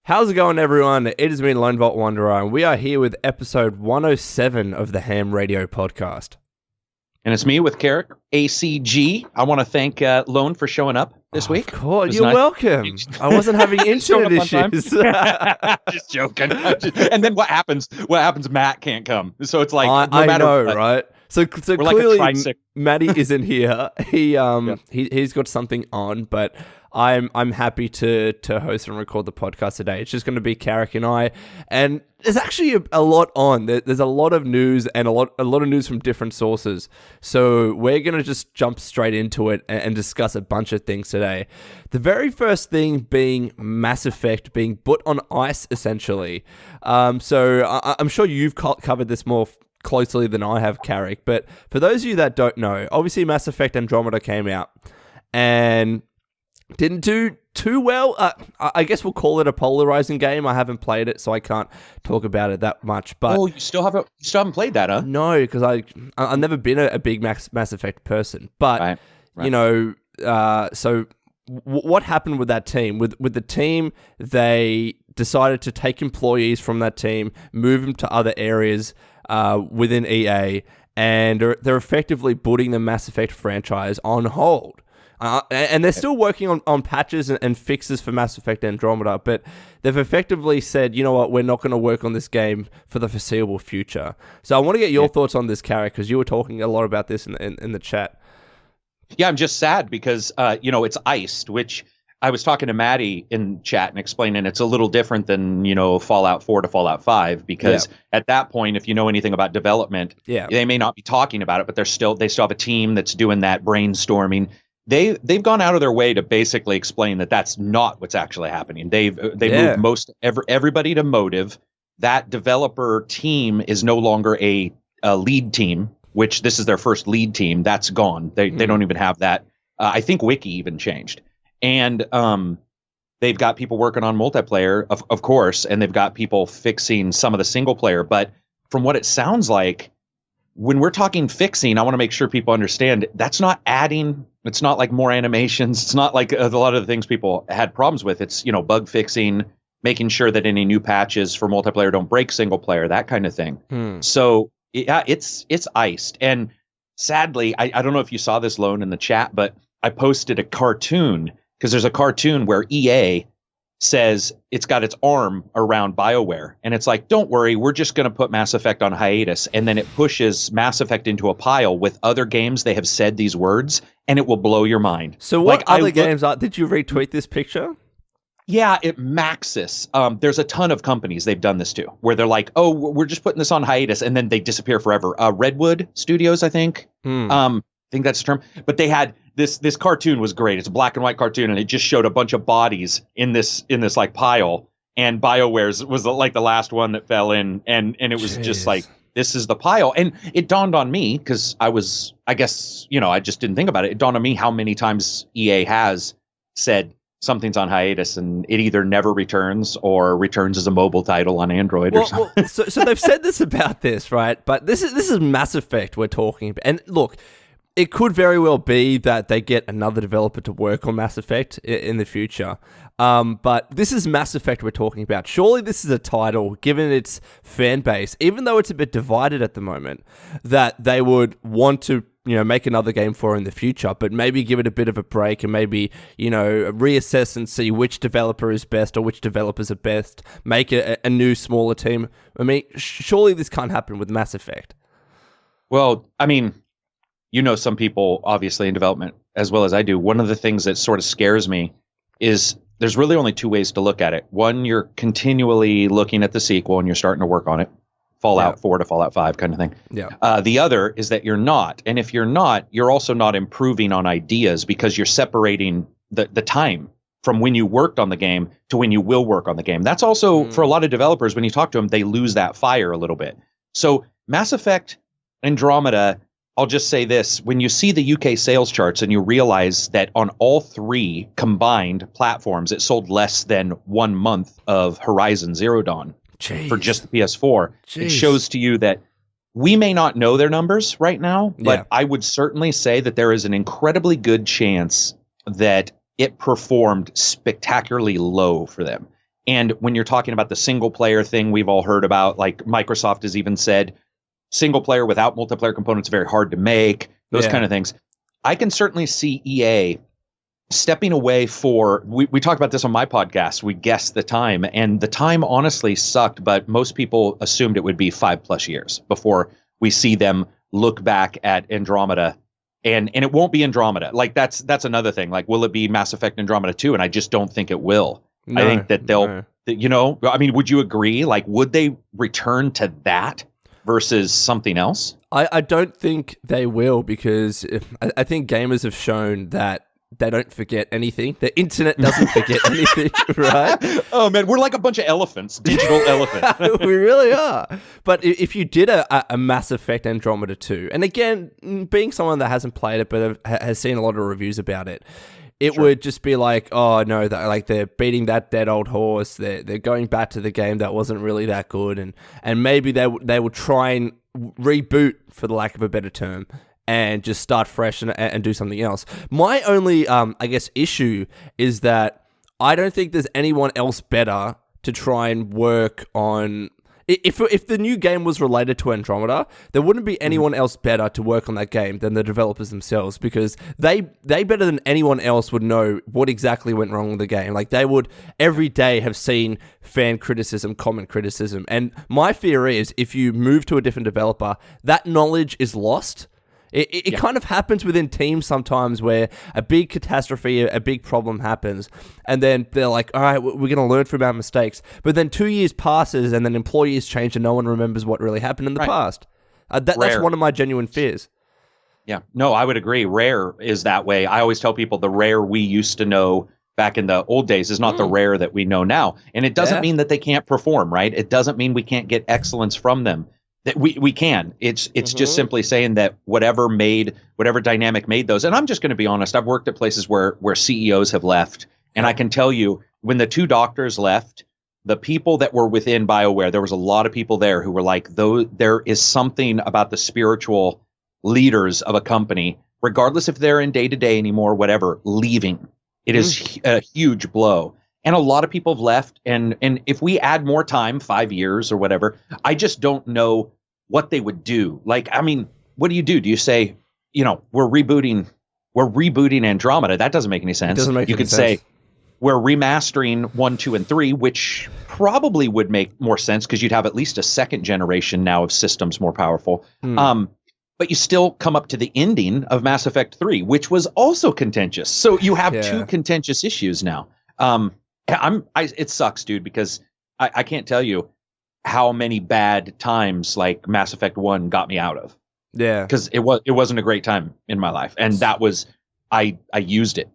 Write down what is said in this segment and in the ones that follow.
How's it going, everyone? It is me, LoneVaultWanderer, and we are here with episode 107 of the H.A.M Radio Podcast. And it's me with Karak, ACG. I want to thank Lone for showing up this week. Of course, you're welcome. I wasn't having internet issues. Just joking. And then what happens? Matt can't come. So it's like, I know, what, right? So clearly, like Matty isn't here. He's got something on, but I'm happy to host and record the podcast today. It's just going to be Karak and I, and there's actually a lot on. There's a lot of news and a lot of news from different sources. So we're going to just jump straight into it and discuss a bunch of things today. The very first thing being Mass Effect being put on ice, essentially. So I'm sure you've covered this more closely than I have, Karak. But for those of you that don't know, obviously Mass Effect Andromeda came out and didn't do too well. I guess we'll call it a polarizing game. I haven't played it, so I can't talk about it that much. But you still haven't played that, huh? No, because I've never been a big Mass Effect person. But right. You know, so what happened with that team? With the team, they decided to take employees from that team, move them to other areas within EA, and they're effectively putting the Mass Effect franchise on hold. And they're still working on patches and fixes for Mass Effect Andromeda, but they've effectively said, you know what, we're not going to work on this game for the foreseeable future. So I want to get your thoughts on this, Karak, because you were talking a lot about this in the chat. Yeah, I'm just sad because, it's iced, which I was talking to Matty in chat and explaining it's a little different than, Fallout 4 to Fallout 5, because at that point, if you know anything about development, they may not be talking about it, but they still have a team that's doing that brainstorming. They've gone out of their way to basically explain that that's not what's actually happening. They've moved everybody to Motive. That developer team is no longer a lead team, which this is their first lead team. That's gone. They don't even have that. I think Wiki even changed. And they've got people working on multiplayer, of course, and they've got people fixing some of the single player. But from what it sounds like, when we're talking fixing, I want to make sure people understand that's not adding. It's not like more animations. It's not like a lot of the things people had problems with. It's, bug fixing, making sure that any new patches for multiplayer don't break single player, that kind of thing. So yeah, it's iced. And sadly, I don't know if you saw this, Lone, in the chat, but I posted a cartoon because there's a cartoon where EA says it's got its arm around BioWare. And it's like, don't worry, we're just going to put Mass Effect on hiatus. And then it pushes Mass Effect into a pile with other games they have said these words, and it will blow your mind. So what other games are? Did you retweet this picture? Yeah, Maxis. There's a ton of companies they've done this to, where they're like, oh, we're just putting this on hiatus, and then they disappear forever. Redwood Studios, I think. I think that's the term. But they had this cartoon was great. It's a black and white cartoon, and it just showed a bunch of bodies in this like pile, and BioWare's was like the last one that fell in, and it was just like, this is the pile. And it dawned on me, because I just didn't think about it. It dawned on me how many times EA has said something's on hiatus, and it either never returns or returns as a mobile title on Android or something. So they've said this about this, right? But this is Mass Effect we're talking about. And look, it could very well be that they get another developer to work on Mass Effect in the future. But this is Mass Effect we're talking about. Surely this is a title, given its fan base, even though it's a bit divided at the moment, that they would want to, make another game for in the future, but maybe give it a bit of a break and maybe, reassess and see which developer is best or which developers are best, make a new, smaller team. I mean, surely this can't happen with Mass Effect. Well, I mean, some people obviously in development as well as I do. One of the things that sort of scares me is there's really only two ways to look at it. One, you're continually looking at the sequel and you're starting to work on it. Fallout 4 to Fallout 5 kind of thing. Yeah. The other is that you're not. And if you're not, you're also not improving on ideas, because you're separating the time from when you worked on the game to when you will work on the game. That's also, for a lot of developers, when you talk to them, they lose that fire a little bit. So Mass Effect Andromeda, I'll just say this. When you see the UK sales charts and you realize that on all three combined platforms, it sold less than 1 month of Horizon Zero Dawn for just the PS4, it shows to you that we may not know their numbers right now, but I would certainly say that there is an incredibly good chance that it performed spectacularly low for them. And when you're talking about the single player thing we've all heard about, like Microsoft has even said, single player without multiplayer components very hard to make, those kind of things. I can certainly see EA stepping away we talked about this on my podcast. We guessed the time, and the time honestly sucked, but most people assumed it would be 5+ years before we see them look back at Andromeda. And it won't be Andromeda. Like that's another thing. Like, will it be Mass Effect Andromeda 2? And I just don't think it will. No, I think that I mean, would you agree? Like, would they return to that versus something else? I don't think they will, because I think gamers have shown that they don't forget anything. The internet doesn't forget anything, right? Oh, man, we're like a bunch of elephants, digital elephants. We really are. But if you did a Mass Effect Andromeda 2, and again, being someone that hasn't played it but has seen a lot of reviews about it, it would just be like, oh, no, like they're beating that dead old horse. They're going back to the game that wasn't really that good. And maybe they will try and reboot, for the lack of a better term, and just start fresh and do something else. My only, I guess, issue is that I don't think there's anyone else better to try and work on. If the new game was related to Andromeda, there wouldn't be anyone else better to work on that game than the developers themselves, because they better than anyone else would know what exactly went wrong with the game. Like, they would every day have seen fan criticism, comment criticism. And my fear is, if you move to a different developer, that knowledge is lost. It kind of happens within teams sometimes, where a big catastrophe, a big problem happens, and then they're like, all right, we're going to learn from our mistakes. But then 2 years passes, and then employees change, and no one remembers what really happened in the past. That's one of my genuine fears. Yeah, no, I would agree. Rare is that way. I always tell people the Rare we used to know back in the old days is not the Rare that we know now. And it doesn't mean that they can't perform, right? It doesn't mean we can't get excellence from them. That we can. It's just simply saying that whatever dynamic made those. And I'm just going to be honest. I've worked at places where CEOs have left, and I can tell you, when the two doctors left, the people that were within BioWare, there was a lot of people there who were like, though there is something about the spiritual leaders of a company, regardless if they're in day-to-day anymore, whatever, leaving. It is a huge blow. And a lot of people have left. And if we add more time, 5 years or whatever, I just don't know what they would do. Like, I mean, what do? Do you say, we're rebooting Andromeda? That doesn't make any sense. It doesn't make you any could sense. say we're remastering 1, 2, and 3, which probably would make more sense, because you'd have at least a second generation now of systems more powerful. But you still come up to the ending of Mass Effect 3, which was also contentious. So you have two contentious issues now. It sucks, dude, because I can't tell you how many bad times like Mass Effect 1 got me out of. Yeah. Because it wasn't a great time in my life. And that was, I used it,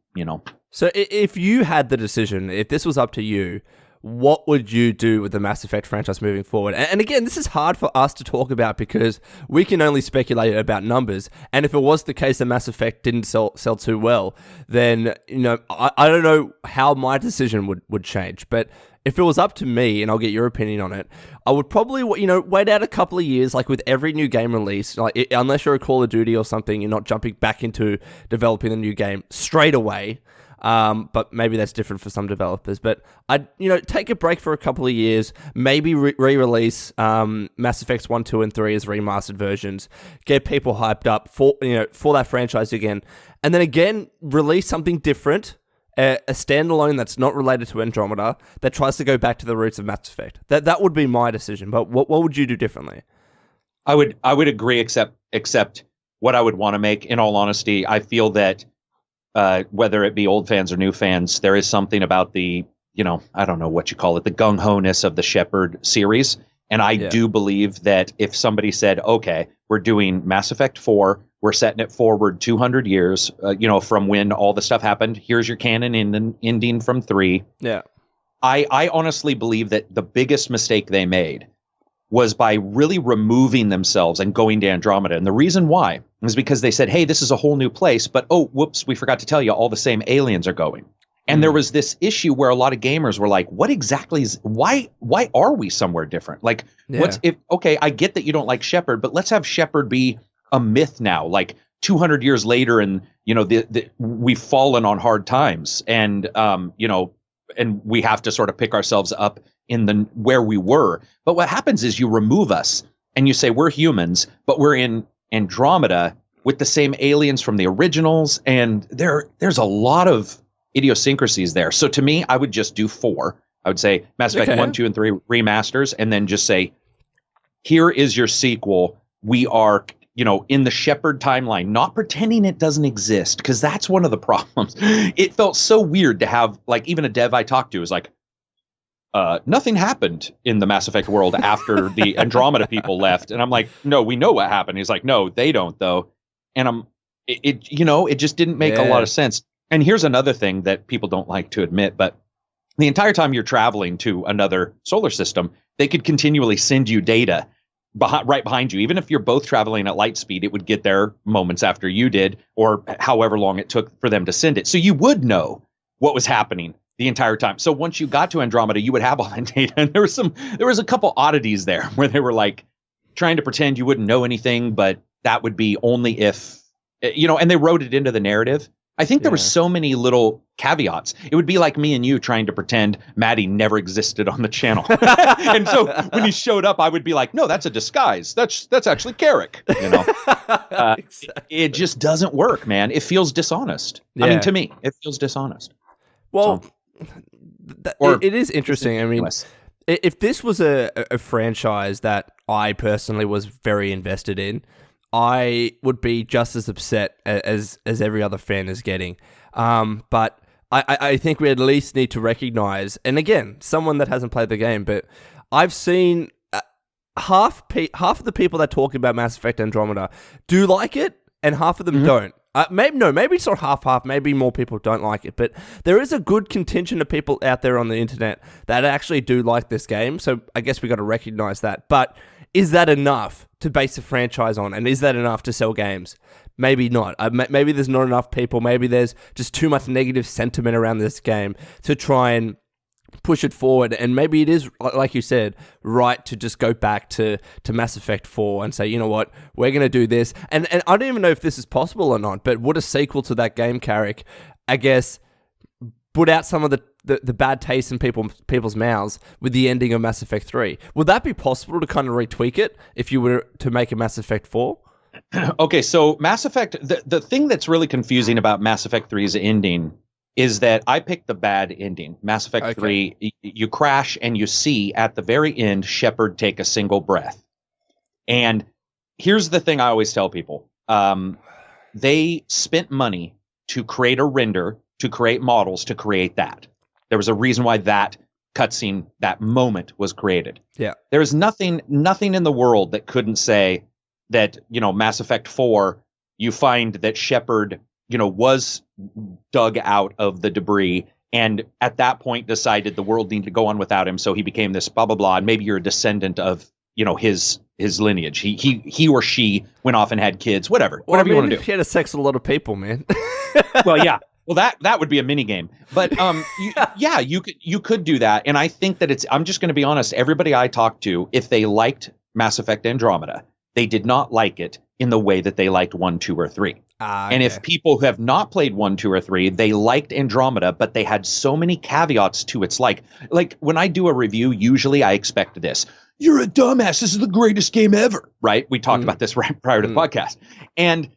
So if you had the decision, if this was up to you, what would you do with the Mass Effect franchise moving forward? And again, this is hard for us to talk about, because we can only speculate about numbers. And if it was the case that Mass Effect didn't sell too well, then, I don't know how my decision would change. But if it was up to me, and I'll get your opinion on it, I would probably, wait out a couple of years, like with every new game release, unless you're a Call of Duty or something, you're not jumping back into developing a new game straight away. But maybe that's different for some developers. But I'd, take a break for a couple of years, maybe re-release Mass Effects 1, 2, and 3 as remastered versions, get people hyped up for that franchise again, and then again release something different, a standalone that's not related to Andromeda, that tries to go back to the roots of Mass Effect. That would be my decision. But what would you do differently? I would agree, except what I would want to make. In all honesty, I feel that whether it be old fans or new fans, there is something about the, I don't know what you call it, the gung-ho-ness of the Shepard series. And I do believe that if somebody said, okay, we're doing Mass Effect 4, we're setting it forward 200 years, from when all the stuff happened. Here's your canon ending from 3. Yeah. I honestly believe that the biggest mistake they made was by really removing themselves and going to Andromeda. And the reason why is because they said, hey, this is a whole new place, but oh, whoops, we forgot to tell you, all the same aliens are going. And there was this issue where a lot of gamers were like, what exactly why are we somewhere different? Like, okay, I get that you don't like Shepard, but let's have Shepard be a myth now, like 200 years later, and, we've fallen on hard times. And, we have to sort of pick ourselves up in the where we were. But what happens is you remove us and you say we're humans, but we're in Andromeda with the same aliens from the originals, and there's a lot of idiosyncrasies there. So to me, I would just do 4. I would say Mass Effect 1, 2, and 3 remasters, and then just say, here is your sequel. We are, in the Shepard timeline, not pretending it doesn't exist, because that's one of the problems. It felt so weird to have, like, even a dev I talked to was like, nothing happened in the Mass Effect world after the Andromeda people left. And I'm like, no, we know what happened. He's like, no, they don't, though. And it just didn't make a lot of sense. And here's another thing that people don't like to admit, but the entire time you're traveling to another solar system, they could continually send you data right behind you. Even if you're both traveling at light speed, it would get there moments after you did, or however long it took for them to send it. So you would know what was happening the entire time. So once you got to Andromeda, you would have all that data. And there was a couple oddities there where they were like trying to pretend you wouldn't know anything, but that would be only if, and they wrote it into the narrative. I think there were so many little caveats. It would be like me and you trying to pretend Matty never existed on the channel. And so when he showed up, I would be like, no, that's a disguise. That's actually Karak. Exactly. It just doesn't work, man. It feels dishonest. Yeah. I mean, to me, it feels dishonest. Well, it is interesting. I mean, if this was a franchise that I personally was very invested in, I would be just as upset as every other fan is getting. But I think we at least need to recognize, and again, someone that hasn't played the game, but I've seen half of the people that talk about Mass Effect Andromeda do like it, and half of them don't. Maybe it's not half. Maybe more people don't like it, but there is a good contingent of people out there on the internet that actually do like this game. So I guess we got to recognize that. But is that enough to base a franchise on? And is that enough to sell games? Maybe not. Maybe there's not enough people. Maybe there's just too much negative sentiment around this game to try and push it forward. And maybe it is, like you said, right to just go back to Mass Effect 4 and say, you know what, we're going to do this. And I don't even know if this is possible or not, but would a sequel to that game, Karak, I guess, put out some of the bad taste in people's mouths with the ending of Mass Effect 3? Would that be possible to kind of retweak it if you were to make a Mass Effect 4? Okay, so Mass Effect, the thing that's really confusing about Mass Effect 3's ending is that I picked the bad ending. Mass Effect 3, you crash and you see at the very end Shepard take a single breath. And here's the thing I always tell people. They spent money to create a render, to create models, to create that. There was a reason why that cutscene, that moment was created. Yeah. There is nothing in the world that couldn't say that, Mass Effect 4, you find that Shepard, was dug out of the debris and at that point decided the world needed to go on without him. So he became this blah, blah, blah. And maybe you're a descendant of, his lineage. He or she went off and had kids, whatever you want to do. He had sex with a lot of people, man. Well, yeah. Well, that would be a mini game, but you could do that, and I think that I'm just going to be honest. Everybody I talked to, if they liked Mass Effect Andromeda, they did not like it in the way that they liked 1, 2, or 3. And if people who have not played 1, 2, or 3, they liked Andromeda, but they had so many caveats to its like when I do a review, usually I expect this. You're a dumbass. This is the greatest game ever, right? We talked about this right prior to the podcast, and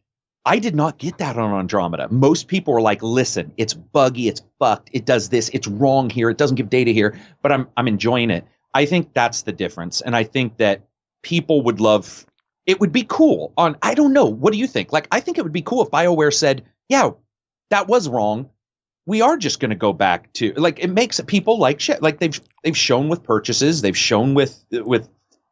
I did not get that on Andromeda. Most people were like, listen, it's buggy, it's fucked, it does this, it's wrong here, it doesn't give data here, but I'm enjoying it. I think that's the difference. And I think that people would love, it would be cool I don't know, what do you think? Like, I think it would be cool if BioWare said, yeah, that was wrong. We are just going to go back to, like, it makes people like shit. Like they've shown with purchases, they've shown with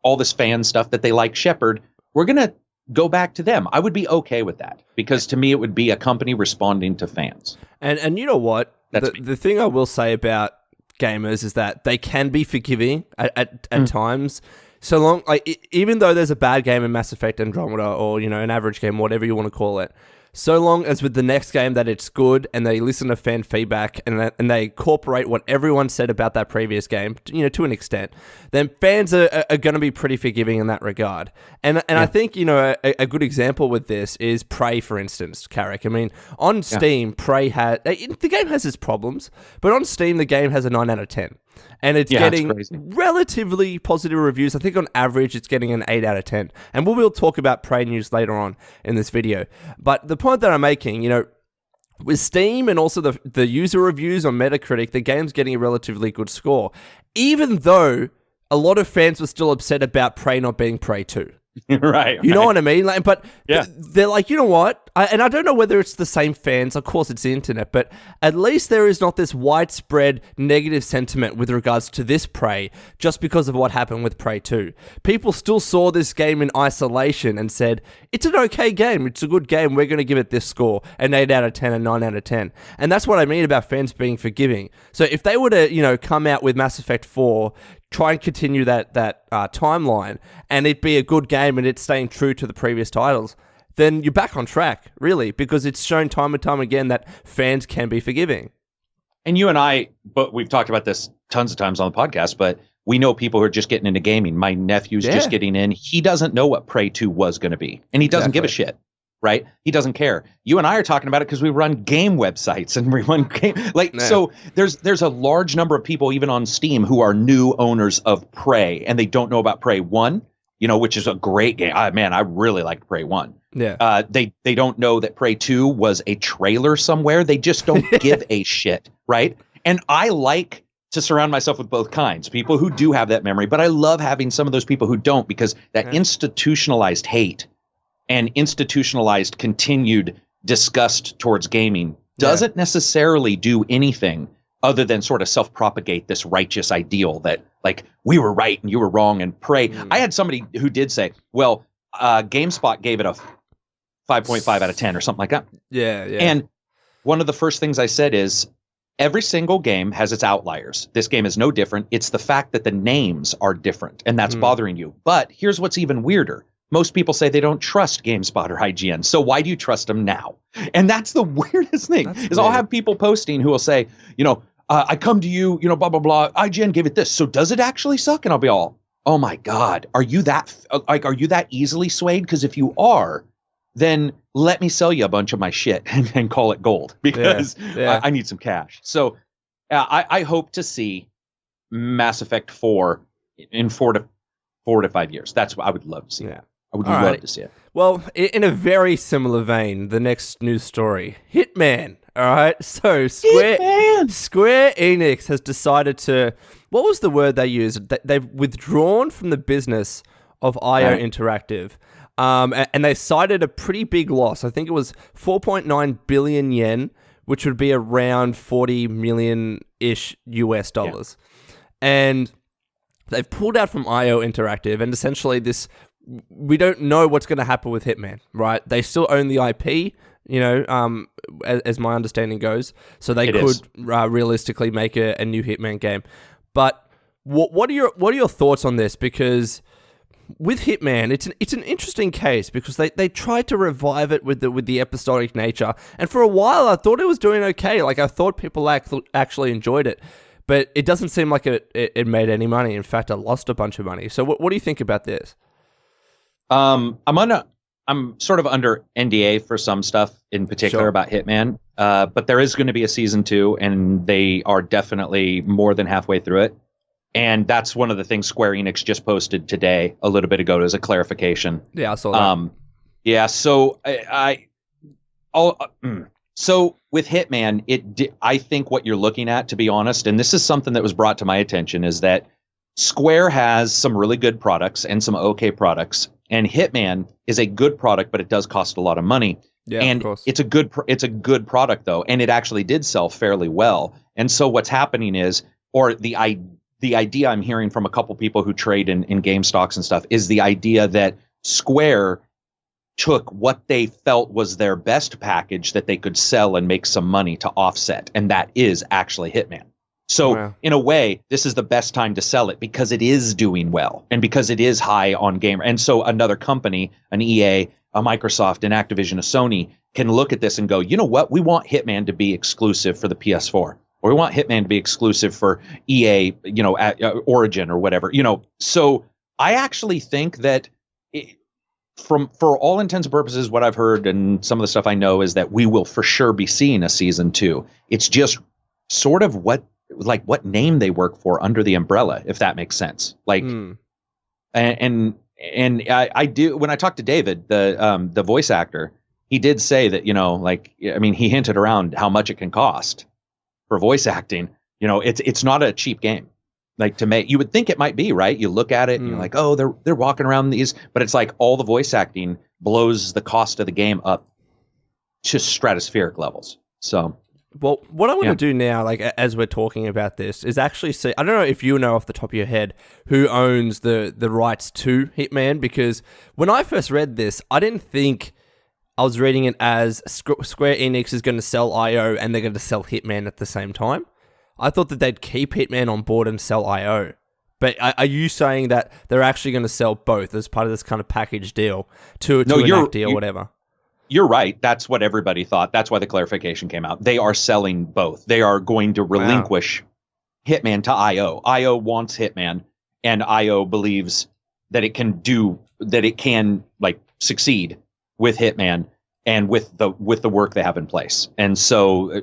all this fan stuff that they like Shepard. We're going to go back to them. I would be okay with that because to me it would be a company responding to fans. And you know what? The thing I will say about gamers is that they can be forgiving at times. So long, like even though there's a bad game in Mass Effect Andromeda or an average game, whatever you want to call it, so long as with the next game that it's good and they listen to fan feedback and they incorporate what everyone said about that previous game, to an extent, then fans are going to be pretty forgiving in that regard. And I think, a good example with this is Prey, for instance, Karak. I mean, on Steam, Prey the game has its problems, but on Steam, the game has a 9 out of 10. And it's getting relatively positive reviews. I think on average, it's getting an 8 out of 10. And we'll talk about Prey news later on in this video. But the point that I'm making, with Steam and also the user reviews on Metacritic, the game's getting a relatively good score. Even though a lot of fans were still upset about Prey not being Prey 2. Right. You know what I mean? But they're like, you know what? And I don't know whether it's the same fans. Of course, it's the internet. But at least there is not this widespread negative sentiment with regards to this Prey just because of what happened with Prey 2. People still saw this game in isolation and said, it's an okay game. It's a good game. We're going to give it this score, an 8 out of 10, a 9 out of 10. And that's what I mean about fans being forgiving. So if they were to, come out with Mass Effect 4, try and continue that timeline, and it be a good game and it's staying true to the previous titles, then you're back on track, really, because it's shown time and time again that fans can be forgiving. And you and I, but we've talked about this tons of times on the podcast, but we know people who are just getting into gaming. My nephew's just getting in. He doesn't know what Prey 2 was going to be, and he doesn't give a shit. Right? He doesn't care. You and I are talking about it because we run game websites and we run game so there's a large number of people even on Steam who are new owners of Prey and they don't know about Prey 1, which is a great game. I really liked Prey 1. Yeah. They don't know that Prey 2 was a trailer somewhere. They just don't give a shit, right? And I like to surround myself with both kinds, people who do have that memory, but I love having some of those people who don't, because that institutionalized hate and institutionalized continued disgust towards gaming doesn't necessarily do anything other than sort of self-propagate this righteous ideal that, like, we were right and you were wrong. And Prey, I had somebody who did say, well, GameSpot gave it a 5.5 out of 10 or something like that. Yeah. And one of the first things I said is, every single game has its outliers. This game is no different. It's the fact that the names are different, and that's bothering you. But here's what's even weirder. Most people say they don't trust GameSpot or IGN. So why do you trust them now? And that's the weirdest thing. I'll have people posting who will say, I come to you, blah, blah, blah. IGN gave it this. So does it actually suck? And I'll be all, oh my God, are you that easily swayed? Because if you are, then let me sell you a bunch of my shit and call it gold, because I need some cash. So I hope to see Mass Effect 4 in 4 to 5 years. That's what I would love to see. Yeah. I would love to see it. Well, in a very similar vein, the next news story, Hitman. All right, so Square Enix has decided to, what was the word they used? They've withdrawn from the business of IO Interactive, and they cited a pretty big loss. I think it was 4.9 billion yen, which would be around 40 million-ish US dollars. Yeah. And they've pulled out from IO Interactive, and essentially we don't know what's going to happen with Hitman, right? They still own the IP, as my understanding goes, so they could realistically make a new Hitman game. But what are your thoughts on this? Because with Hitman, it's an interesting case, because they tried to revive it with the episodic nature, and for a while I thought it was doing okay. Like, I thought people actually enjoyed it, but it doesn't seem like it made any money. In fact, it lost a bunch of money. So what do you think about this? I'm sort of under NDA for some stuff in particular about Hitman, but there is going to be a season 2, and they are definitely more than halfway through it. And that's one of the things Square Enix just posted today, a little bit ago, as a clarification. Yeah, I saw that. So with Hitman, I think what you're looking at, to be honest, and this is something that was brought to my attention, is that Square has some really good products and some okay products. And Hitman is a good product, but it does cost a lot of money. Yeah, and of course. It's a good product, though, and it actually did sell fairly well. And so what's happening is, or the idea I'm hearing from a couple people who trade in game stocks and stuff, is the idea that Square took what they felt was their best package that they could sell and make some money to offset, and that is actually Hitman. So in a way, this is the best time to sell it, because it is doing well and because it is high on gamer. And so another company, an EA, a Microsoft, an Activision, a Sony can look at this and go, you know what? We want Hitman to be exclusive for the PS4, or we want Hitman to be exclusive for EA, Origin or whatever, So I actually think that for all intents and purposes, what I've heard and some of the stuff I know is that we will for sure be seeing a season 2. It's just sort of what name they work for under the umbrella, if that makes sense. And I do, when I talked to David, the voice actor, he did say that, he hinted around how much it can cost for voice acting. It's not a cheap game. Like to make, you would think it might be, right? You look at it and you're like, oh, they're walking around these, but it's like all the voice acting blows the cost of the game up to stratospheric levels. So, well, what I want to do now, as we're talking about this, is actually see. I don't know if you know off the top of your head who owns the rights to Hitman, because when I first read this, I didn't think I was reading it as Square Enix is going to sell IO and they're going to sell Hitman at the same time. I thought that they'd keep Hitman on board and sell IO. But are you saying that they're actually going to sell both as part of this kind of package deal to an acti or whatever? You're right. That's what everybody thought. That's why the clarification came out. They are selling both. They are going to relinquish Hitman to IO. IO wants Hitman, and IO believes that it can succeed with Hitman and with the work they have in place. And so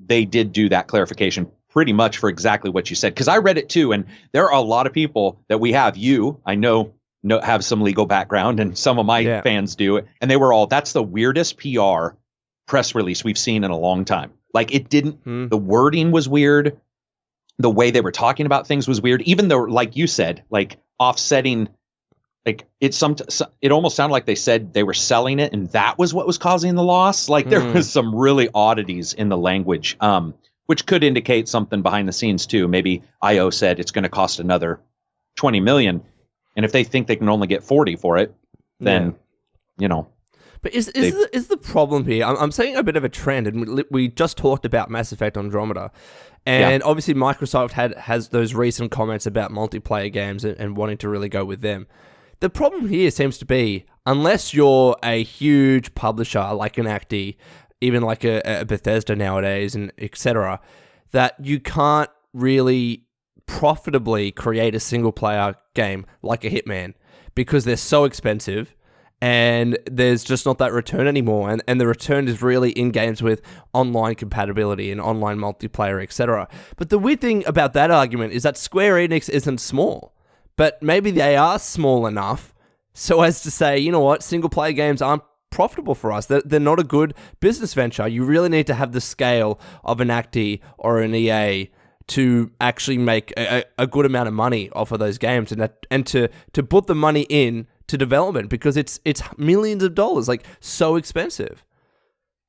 they did do that clarification pretty much for exactly what you said. Because I read it too, and there are a lot of people that we have. I know have some legal background, and some of my fans do it, and they were all, that's the weirdest PR press release we've seen in a long time. Like it didn't, the wording was weird, the way they were talking about things was weird, even though, like you said, like offsetting, like it almost sounded like they said they were selling it and that was what was causing the loss. Like there was some really oddities in the language, which could indicate something behind the scenes too. Maybe IO said it's going to cost another 20 million. And if they think they can only get 40 for it, then, But is the problem here? I'm seeing a bit of a trend, and we just talked about Mass Effect Andromeda, and obviously Microsoft has those recent comments about multiplayer games and wanting to really go with them. The problem here seems to be, unless you're a huge publisher like an Acti, even like a Bethesda nowadays, and etc., that you can't really profitably create a single-player game like a Hitman because they're so expensive. And there's just not that return anymore. And the return is really in games with online compatibility and online multiplayer, etc. But the weird thing about that argument is that Square Enix isn't small. But maybe they are small enough so as to say, you know what, single-player games aren't profitable for us. They're not a good business venture. You really need to have the scale of an Acti or an EA to actually make a good amount of money off of those games and to put the money in to development, because it's millions of dollars, like so expensive.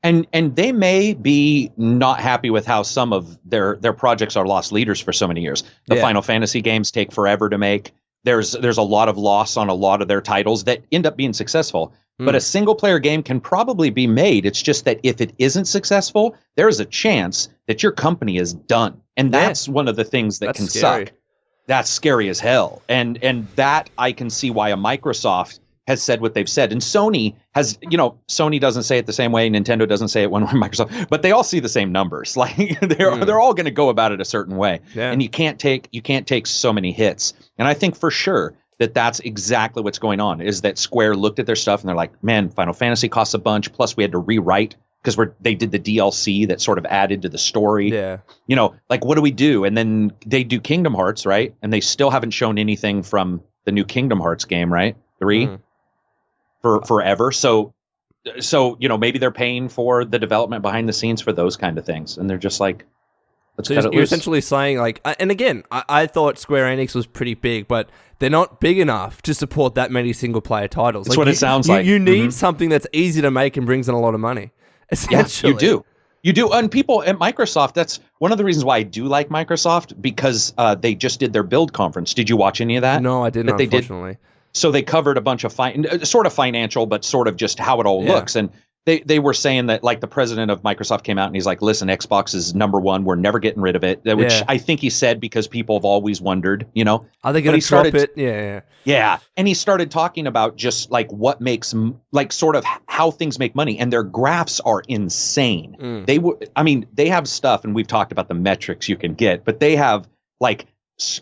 And they may be not happy with how some of their projects are lost leaders for so many years. The Final Fantasy games take forever to make. There's a lot of loss on a lot of their titles that end up being successful. But a single player game can probably be made. It's just that if it isn't successful, there is a chance that your company is done. And that's one of the things that can suck. That's scary as hell. And that I can see why a Microsoft has said what they've said. And Sony has, Sony doesn't say it the same way. Nintendo doesn't say it one way, Microsoft, but they all see the same numbers. Like they're all going to go about it a certain way. Yeah. And you can't take so many hits. And I think for sure that's exactly what's going on, is that Square looked at their stuff and they're like, man, Final Fantasy costs a bunch. Plus we had to rewrite because they did the DLC that sort of added to the story. Yeah. Like what do we do? And then they do Kingdom Hearts, right? And they still haven't shown anything from the new Kingdom Hearts game, right? 3 for forever. So maybe they're paying for the development behind the scenes for those kind of things. And they're just like, let's cut it loose. You're essentially saying like, and again, I thought Square Enix was pretty big, but they're not big enough to support that many single player titles. That's what it sounds like. You need something that's easy to make and brings in a lot of money. Essentially. Yeah, you do. And people at Microsoft, that's one of the reasons why I do like Microsoft, because they just did their build conference. Did you watch any of that? No, I didn't, unfortunately. So they covered a bunch of sort of financial, but sort of just how it all looks. And they were saying that, like, the president of Microsoft came out and he's like, listen, Xbox is number one. We're never getting rid of it. Which I think he said because people have always wondered, Are they going to drop it? Yeah. Yeah. And he started talking about just like what makes, like, sort of how things make money. And their graphs are insane. They have stuff, and we've talked about the metrics you can get, but they have, like,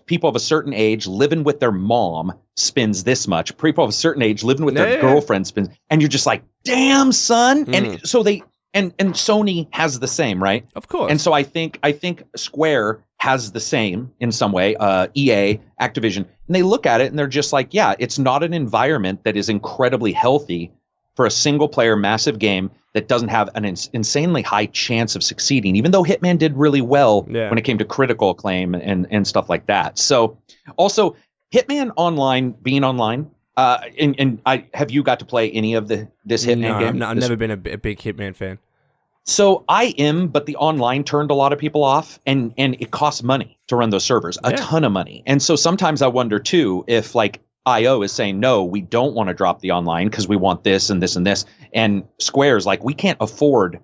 people of a certain age living with their mom spends this much. People of a certain age living with their girlfriend spends, and you're just like, damn, son. And so and Sony has the same, right? Of course. And so I think Square has the same in some way, EA, Activision, and they look at it and they're just like, yeah, it's not an environment that is incredibly healthy for a single player massive game that doesn't have an insanely high chance of succeeding, even though Hitman did really well when it came to critical acclaim and stuff like that. So also Hitman Online, being online, have you got to play any of this Hitman game? I've never been a big Hitman fan. So I am, but the online turned a lot of people off, and it costs money to run those servers, a ton of money. And so sometimes I wonder too, if like IO is saying, no, we don't want to drop the online because we want this and this and this. And Square's like, we can't afford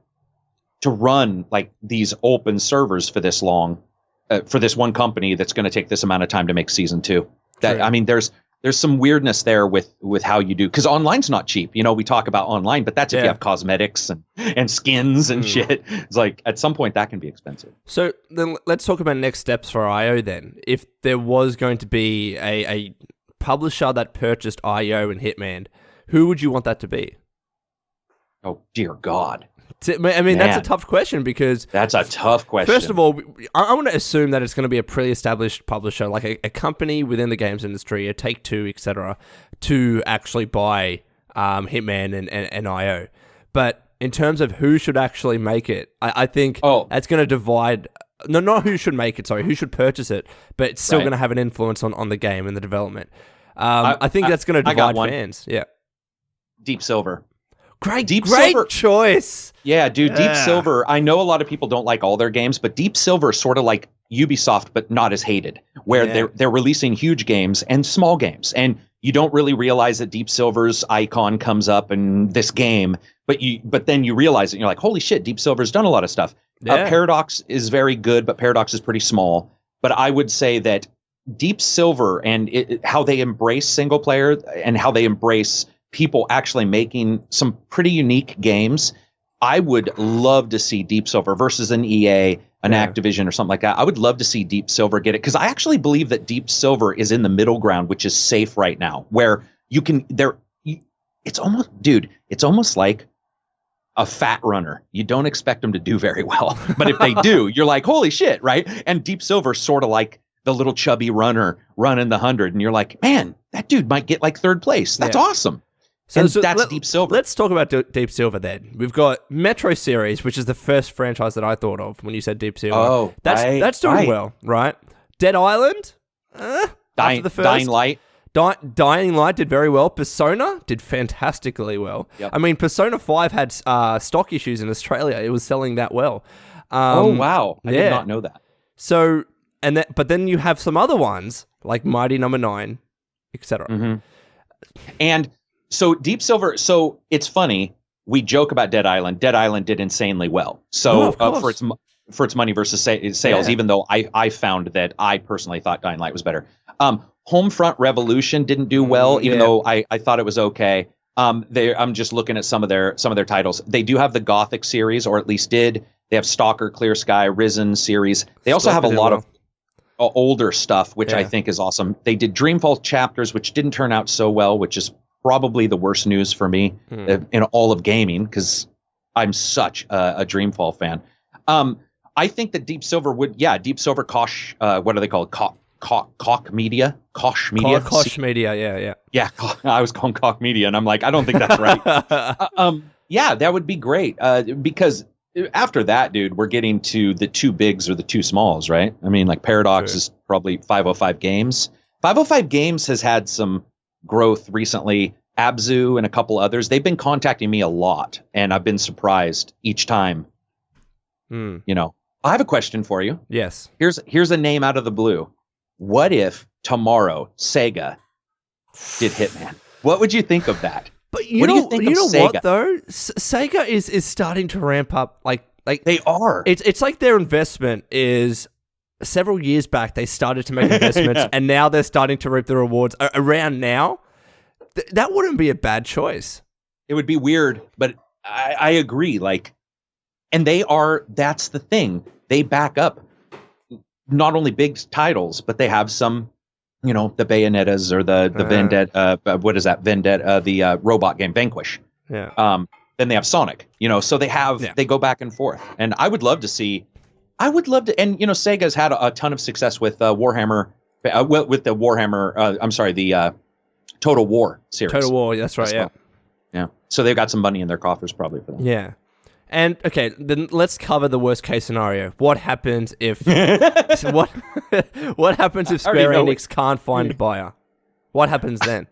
to run like these open servers for this long, for this one company that's going to take this amount of time to make season 2. I mean, there's some weirdness there with how you do, because online's not cheap. We talk about online, but that's if you have cosmetics and skins and shit. It's like at some point that can be expensive. So then let's talk about next steps for IO then. If there was going to be a publisher that purchased IO and Hitman, who would you want that to be? Oh, dear God. I mean, that's a tough question because... That's a tough question. First of all, I want to assume that it's going to be a pre-established publisher, like a company within the games industry, a Take-Two, etc., to actually buy Hitman and IO. But in terms of who should actually make it, I think that's going to divide... No, not who should make it, sorry, who should purchase it, but it's still going to have an influence on the game and the development. I think that's going to divide fans. Yeah. Deep Silver. Great choice. Yeah, dude, Deep Silver. I know a lot of people don't like all their games, but Deep Silver is sort of like Ubisoft, but not as hated, where they're releasing huge games and small games, and you don't really realize that Deep Silver's icon comes up in this game, but then you realize it, and you're like, holy shit, Deep Silver's done a lot of stuff. Paradox is very good, but Paradox is pretty small. But I would say that Deep Silver and how they embrace single player and how they embrace people actually making some pretty unique games. I would love to see Deep Silver versus an EA, an Activision or something like that. I would love to see Deep Silver get it, because I actually believe that Deep Silver is in the middle ground, which is safe right now, where you can it's almost like a fat runner. You don't expect them to do very well, but if they do, you're like, holy shit, right? And Deep Silver sort of like the little chubby runner running the 100, and you're like, man, that dude might get like 3rd place. That's awesome. So that's Deep Silver. Let's talk about Deep Silver then. We've got Metro series, which is the first franchise that I thought of when you said Deep Silver. Oh, that's doing well, right? Dead Island, Dying Light. Dying Light did very well. Persona did fantastically well. Yep. I mean, Persona 5 had stock issues in Australia. It was selling that well. Oh wow, I did not know that. So but then you have some other ones like Mighty Number 9, etc. Mm-hmm. And so Deep Silver, so it's funny, we joke about Dead Island. Dead Island did insanely well. So for its money versus sales, even though I found that I personally thought Dying Light was better. Homefront Revolution didn't do well, even though I thought it was okay. I'm just looking at some of their titles. They do have the Gothic series, or at least did. They have Stalker, Clear Sky, Risen series. They also have a lot of older stuff, which I think is awesome. They did Dreamfall Chapters, which didn't turn out so well, which is probably the worst news for me in all of gaming, because I'm such a Dreamfall fan. I think that Deep Silver Deep Silver Koch, what are they called? Koch Media? Koch Media? Koch Media, yeah. Yeah, I was calling Koch Media, and I'm like, I don't think that's right. That would be great, because after that, dude, we're getting to the two bigs or the two smalls, right? I mean, like Paradox is probably 505 Games. 505 Games has had some growth recently. Abzu and a couple others, they've been contacting me a lot, and I've been surprised each time. I have a question for you. Yes. Here's a name out of the blue. What if tomorrow Sega did Hitman? What would you think of that? But you What do know, you think you of know Sega? what though? Sega is starting to ramp up. Like They are. It's like their investment is several years back. They started to make investments, Yeah. and now they're starting to reap the rewards. Around now, that wouldn't be a bad choice. It would be weird, but I agree. Like, and that's the thing. They back up not only big titles, but they have some, the Bayonettas or the Vendetta, what is that? Vendetta, the robot game, Vanquish. Yeah. Then they have Sonic, so they go back and forth. And I would love to, and Sega's had a ton of success with Warhammer, with the Warhammer, the Total War series. Total War, that's right, yeah. Yeah. So they've got some money in their coffers probably for that. Yeah. And okay, then let's cover the worst case scenario. What happens if what happens if Square Enix can't find a buyer? What happens then?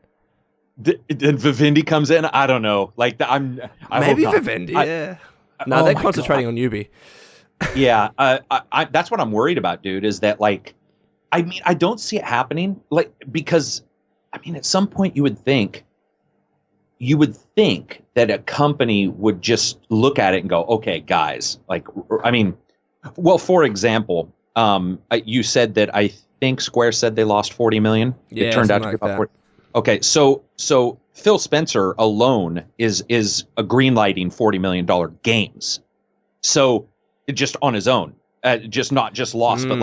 Then Vivendi comes in. I don't know. Like maybe Vivendi. Yeah. No, they're concentrating on Ubi. Yeah. That's what I'm worried about, dude. Is that I don't see it happening. Because at some point you would think that a company would just look at it and go, okay, guys. For example, you said that I think Square said they lost 40 million. Yeah, it turned out to be about 40. Okay, so Phil Spencer alone is a greenlighting $40 million games. So just on his own, just not just lost, but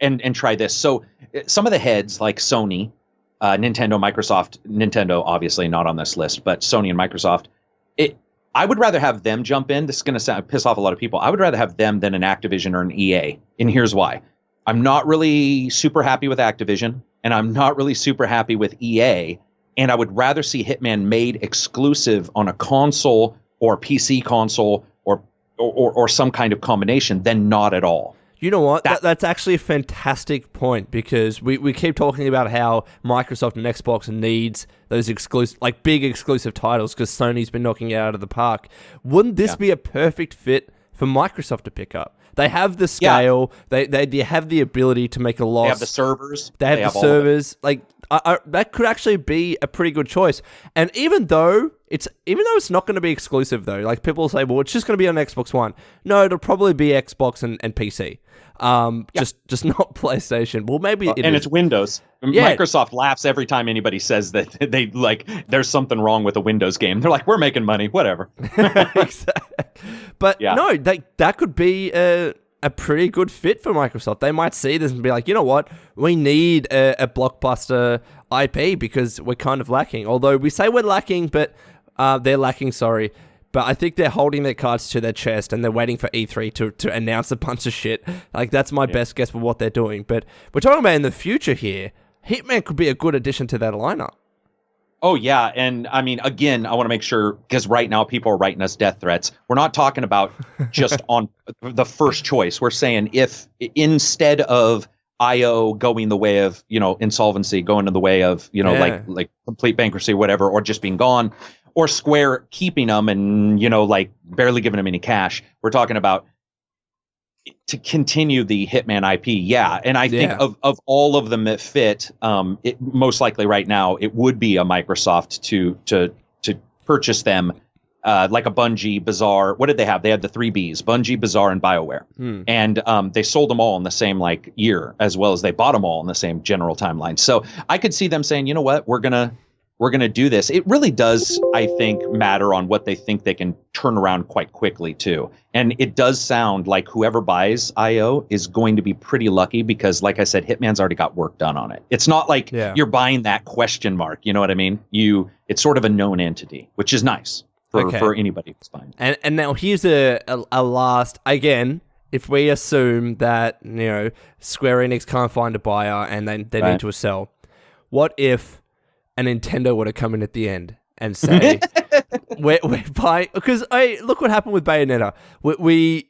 and try this. So some of the heads like Sony, Nintendo, Microsoft, Nintendo obviously not on this list, but Sony and Microsoft. I would rather have them jump in. This is going to piss off a lot of people. I would rather have them than an Activision or an EA, and here's why. I'm not really super happy with Activision. And I'm not really super happy with EA, and I would rather see Hitman made exclusive on a console or PC console or some kind of combination than not at all. You know what? That's actually a fantastic point, because we keep talking about how Microsoft and Xbox needs those big exclusive titles because Sony's been knocking it out of the park. Wouldn't this be a perfect fit for Microsoft to pick up? They have the scale. Yeah. They have the ability to make a loss. They have the servers. They have the servers. That could actually be a pretty good choice. And even though it's not going to be exclusive, though, like people say, well, it's just going to be on Xbox One. No, it'll probably be Xbox and PC. Just not PlayStation. Well, maybe it's Windows. Yeah. Microsoft laughs every time anybody says that they there's something wrong with a Windows game. They're like, we're making money, whatever. Exactly. But no, that could be a pretty good fit for Microsoft. They might see this and be like, you know what, we need a blockbuster IP because we're kind of lacking. Although we say we're lacking, but they're lacking. Sorry. But I think they're holding their cards to their chest and they're waiting for E3 to announce a bunch of shit. That's my best guess for what they're doing. But we're talking about in the future here. Hitman could be a good addition to that lineup. Oh, yeah. And again, I want to make sure, because right now people are writing us death threats. We're not talking about just on the first choice. We're saying if instead of IO going the way of, insolvency, going in the way of, like complete bankruptcy, whatever, or just being gone, or Square keeping them and, barely giving them any cash. We're talking about to continue the Hitman IP. Yeah. And I think of all of them that fit, it most likely right now, it would be a Microsoft to purchase them, like a Bungie, Bizarre. What did they have? They had the 3 Bs, Bungie, Bizarre, and BioWare. And they sold them all in the same year, as well as they bought them all in the same general timeline. So I could see them saying, you know what, we're going to do this. It really does, I think, matter on what they think they can turn around quite quickly, too. And it does sound like whoever buys IO is going to be pretty lucky because, like I said, Hitman's already got work done on it. It's not like you're buying that question mark. You know what I mean? It's sort of a known entity, which is nice for anybody who's buying. And now here's a last, again, if we assume that, Square Enix can't find a buyer and they need to sell, what if a Nintendo would have come in at the end and say, we're buying, because look what happened with Bayonetta. We're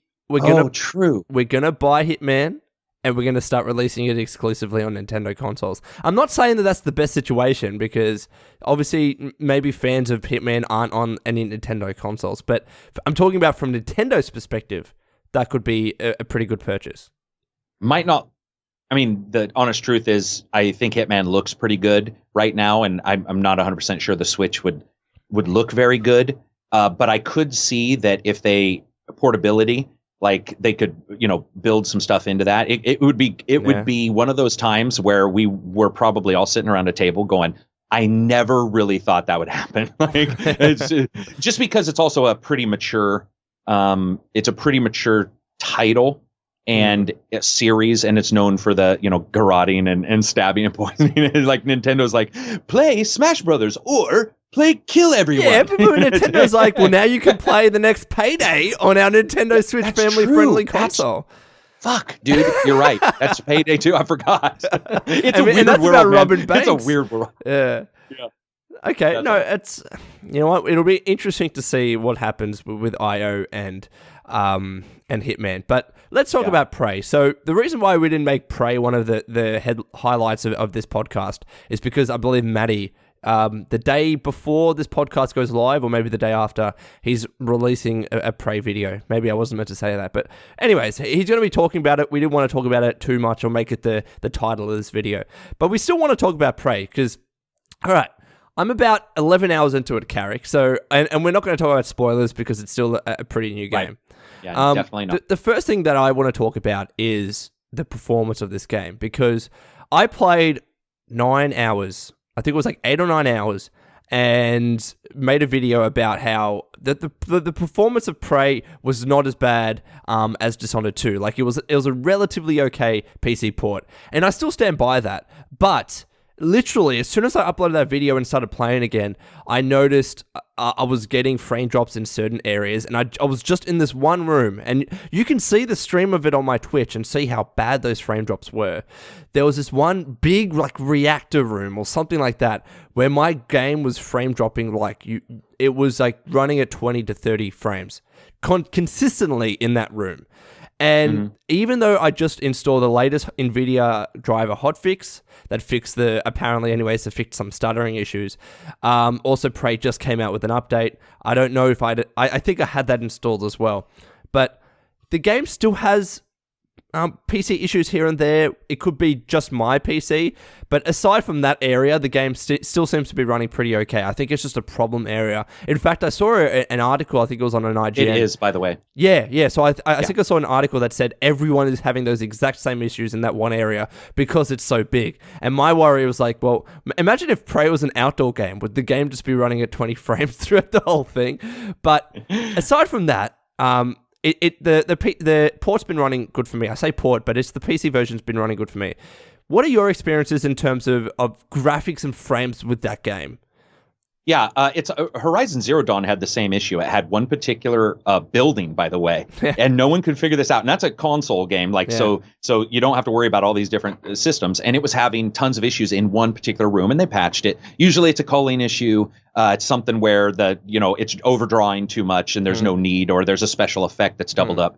gonna buy Hitman and we're gonna start releasing it exclusively on Nintendo consoles. I'm not saying that that's the best situation because obviously maybe fans of Hitman aren't on any Nintendo consoles, but I'm talking about from Nintendo's perspective, that could be a pretty good purchase. Might not. The honest truth is, I think Hitman looks pretty good right now, and I'm not 100% sure the Switch would would look very good. But I could see that if portability, like they could, build some stuff into that. It would be one of those times where we were probably all sitting around a table going, I never really thought that would happen. Like, it's just because it's also a pretty mature, title and a series, and it's known for the, garroting and stabbing and poisoning. Like Nintendo's like, play Smash Brothers or play Kill Everyone. Yeah, but Nintendo's like, well, now you can play the next Payday on our Nintendo Switch family-friendly console. Fuck, dude, you're right. That's Payday 2. I forgot. It's a weird world, man. Robin Banks. It's a weird world. Yeah. Okay, it's, you know what? It'll be interesting to see what happens with IO and Hitman. But let's talk about Prey. So the reason why we didn't make Prey one of the highlights of this podcast is because I believe Matty, the day before this podcast goes live, or maybe the day after, he's releasing a Prey video. Maybe I wasn't meant to say that, but anyways, he's going to be talking about it. We didn't want to talk about it too much or make it the title of this video, but we still want to talk about Prey because, all right, I'm about 11 hours into it, Karak. So, and we're not going to talk about spoilers because it's still a pretty new game. Right. Yeah, definitely not. The first thing that I want to talk about is the performance of this game, because I played 9 hours. I think it was like 8 or 9 hours, and made a video about how the performance of Prey was not as bad as Dishonored 2. Like, it was a relatively okay PC port, and I still stand by that. But literally, as soon as I uploaded that video and started playing again, I noticed I was getting frame drops in certain areas, and I was just in this one room, and you can see the stream of it on my Twitch and see how bad those frame drops were. There was this one big, like, reactor room or something like that where my game was frame dropping it was like running at 20 to 30 frames consistently in that room. And even though I just installed the latest NVIDIA driver hotfix that fixed to fix some stuttering issues, also Prey just came out with an update. I don't know if I think I had that installed as well. But the game still has PC issues here and there. It could be just my PC, but aside from that area, the game still seems to be running pretty okay. I think it's just a problem area. In fact, I saw an article, I think it was on an IGN. It is, by the way. Yeah. So I think I saw an article that said everyone is having those exact same issues in that one area because it's so big. And my worry was like, well, imagine if Prey was an outdoor game. Would the game just be running at 20 frames throughout the whole thing? But aside from that, the port's been running good for me. I say port, but it's the PC version's been running good for me. What are your experiences in terms of graphics and frames with that game? Yeah, it's Horizon Zero Dawn had the same issue. It had one particular building, by the way, and no one could figure this out. And that's a console game, so you don't have to worry about all these different systems. And it was having tons of issues in one particular room, and they patched it. Usually, it's a culling issue. It's something where it's overdrawing too much, and there's no need, or there's a special effect that's doubled up.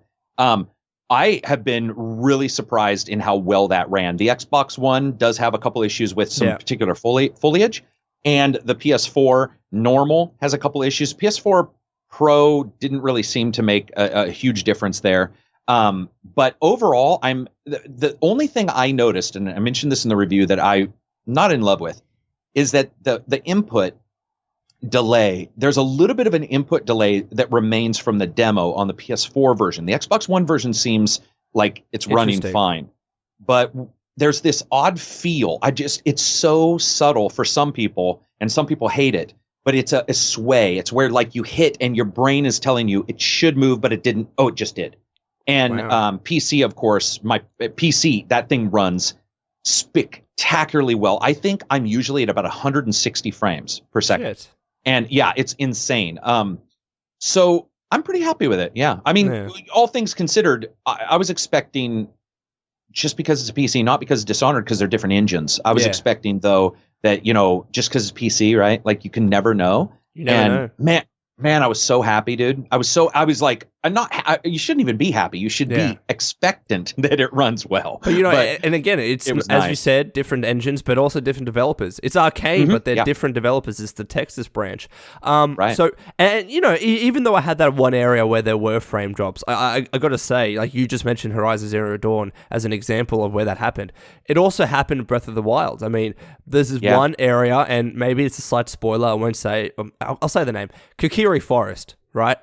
I have been really surprised in how well that ran. The Xbox One does have a couple issues with some particular foliage. And the PS4 normal has a couple issues. PS4 Pro didn't really seem to make a huge difference there. But overall, the only thing I noticed, and I mentioned this in the review, that I'm not in love with, is that the input delay. There's a little bit of an input delay that remains from the demo on the PS4 version. The Xbox One version seems like it's running fine. But there's this odd feel. It's so subtle for some people, and some people hate it, but it's a sway. It's where, like, you hit and your brain is telling you it should move, but it didn't. Oh, it just did. And PC, of course, my PC, that thing runs spectacularly well. I think I'm usually at about 160 frames per second. Shit. And yeah, it's insane. So I'm pretty happy with it. Yeah. I mean, all things considered, I was expecting, just because it's a PC, not because it's Dishonored, because they're different engines. I was expecting, though, that, just because it's PC, right? Like, you can never know. You never know. Man, I was so happy, dude. I was like, you shouldn't even be happy. You should be expectant that it runs well. But and again, it's as nice. You said, different engines, but also different developers. It's Arcane, but they're different developers. It's the Texas branch. Right. So, and even though I had that one area where there were frame drops, I got to say, like you just mentioned Horizon Zero Dawn as an example of where that happened. It also happened in Breath of the Wild. I mean, there's this one area, and maybe it's a slight spoiler. I won't say. I'll say the name. Kokiri Forest, right?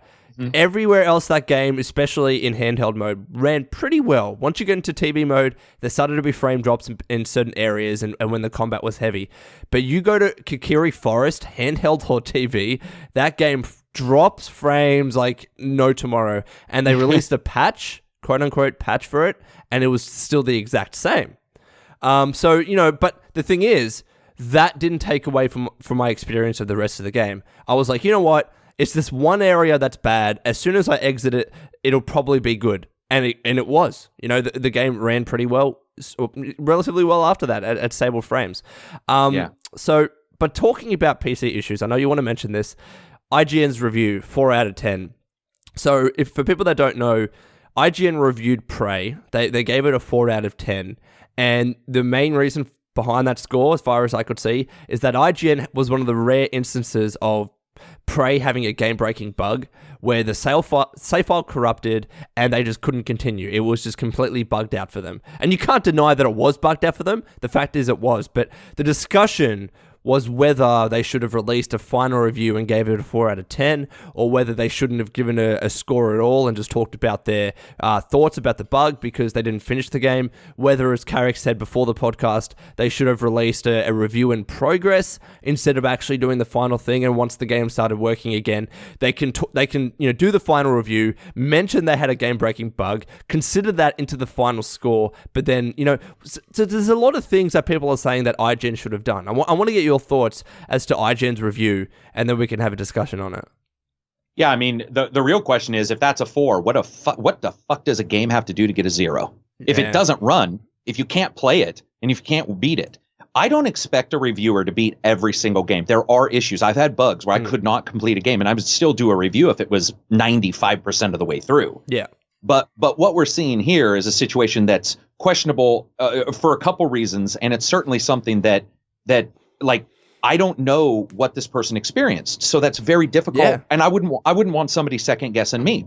Everywhere else that game, especially in handheld mode, ran pretty well. Once you get into TV mode, there started to be frame drops in certain areas and when the combat was heavy. But you go to Kokiri Forest, handheld or TV, that game drops frames like no tomorrow. And they released a patch, quote-unquote patch for it, and it was still the exact same. But the thing is, that didn't take away from my experience of the rest of the game. I was like, you know what? It's this one area that's bad. As soon as I exit it, it'll probably be good. And it was. The game ran pretty well, relatively well after that at stable frames. But talking about PC issues, I know you want to mention this. IGN's review, 4 out of 10. So for people that don't know, IGN reviewed Prey. They gave it a 4 out of 10. And the main reason behind that score, as far as I could see, is that IGN was one of the rare instances of Prey having a game-breaking bug where the save file corrupted and they just couldn't continue. It was just completely bugged out for them. And you can't deny that it was bugged out for them. The fact is it was. But the discussion was whether they should have released a final review and gave it a 4 out of 10, or whether they shouldn't have given a score at all and just talked about their thoughts about the bug because they didn't finish the game. Whether, as Karak said before the podcast, they should have released a review in progress instead of actually doing the final thing. And once the game started working again, they can do the final review, mention they had a game-breaking bug, consider that into the final score. But then, so there's a lot of things that people are saying that IGN should have done. I want to get your thoughts as to IGN's review, and then we can have a discussion on it. Yeah, I mean, the real question is, if that's a 4, what the fuck does a game have to do to get a 0? If it doesn't run, if you can't play it, and if you can't beat it, I don't expect a reviewer to beat every single game. There are issues. I've had bugs where I could not complete a game, and I would still do a review if it was 95% of the way through. Yeah. But what we're seeing here is a situation that's questionable for a couple reasons, and it's certainly something that like, I don't know what this person experienced, so that's very difficult. Yeah. And I wouldn't want somebody second guessing me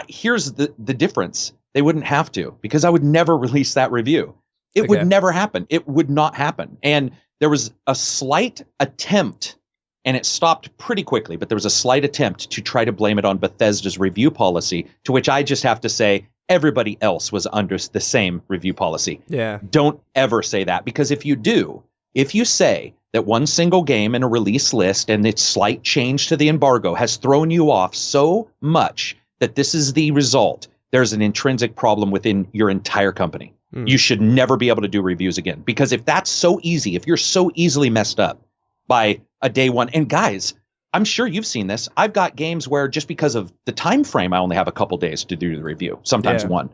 here's the difference. They wouldn't have to, because I would never release that review. It would never happen. It would not happen. And there was a slight attempt, and it stopped pretty quickly, but there was a slight attempt to try to blame it on Bethesda's review policy, to which I just have to say, everybody else was under the same review policy. Yeah. Don't ever say that, because if you say that one single game in a release list and its slight change to the embargo has thrown you off so much that this is the result, there's an intrinsic problem within your entire company. You should never be able to do reviews again. Because if that's so easy, if you're so easily messed up by a day one, and guys, I'm sure you've seen this. I've got games where just because of the time frame, I only have a couple days to do the review, sometimes one.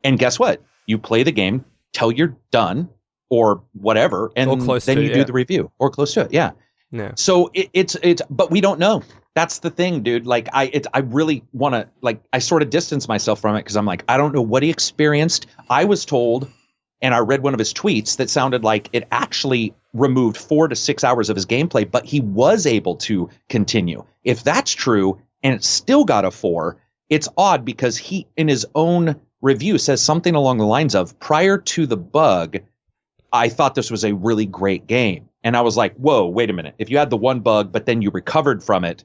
And guess what? You play the game till you're done, or whatever, and then you do the review, or close to it. Yeah. So it's but we don't know. That's the thing, dude. Like I really want to, like, I sort of distance myself from it because I'm like, I don't know what he experienced. I was told, and I read one of his tweets that sounded like it actually removed 4 to 6 hours of his gameplay, but he was able to continue. If that's true, and it still got a 4, it's odd because he, in his own review, says something along the lines of, prior to the bug, I thought this was a really great game. And I was like, whoa, wait a minute. If you had the one bug, but then you recovered from it,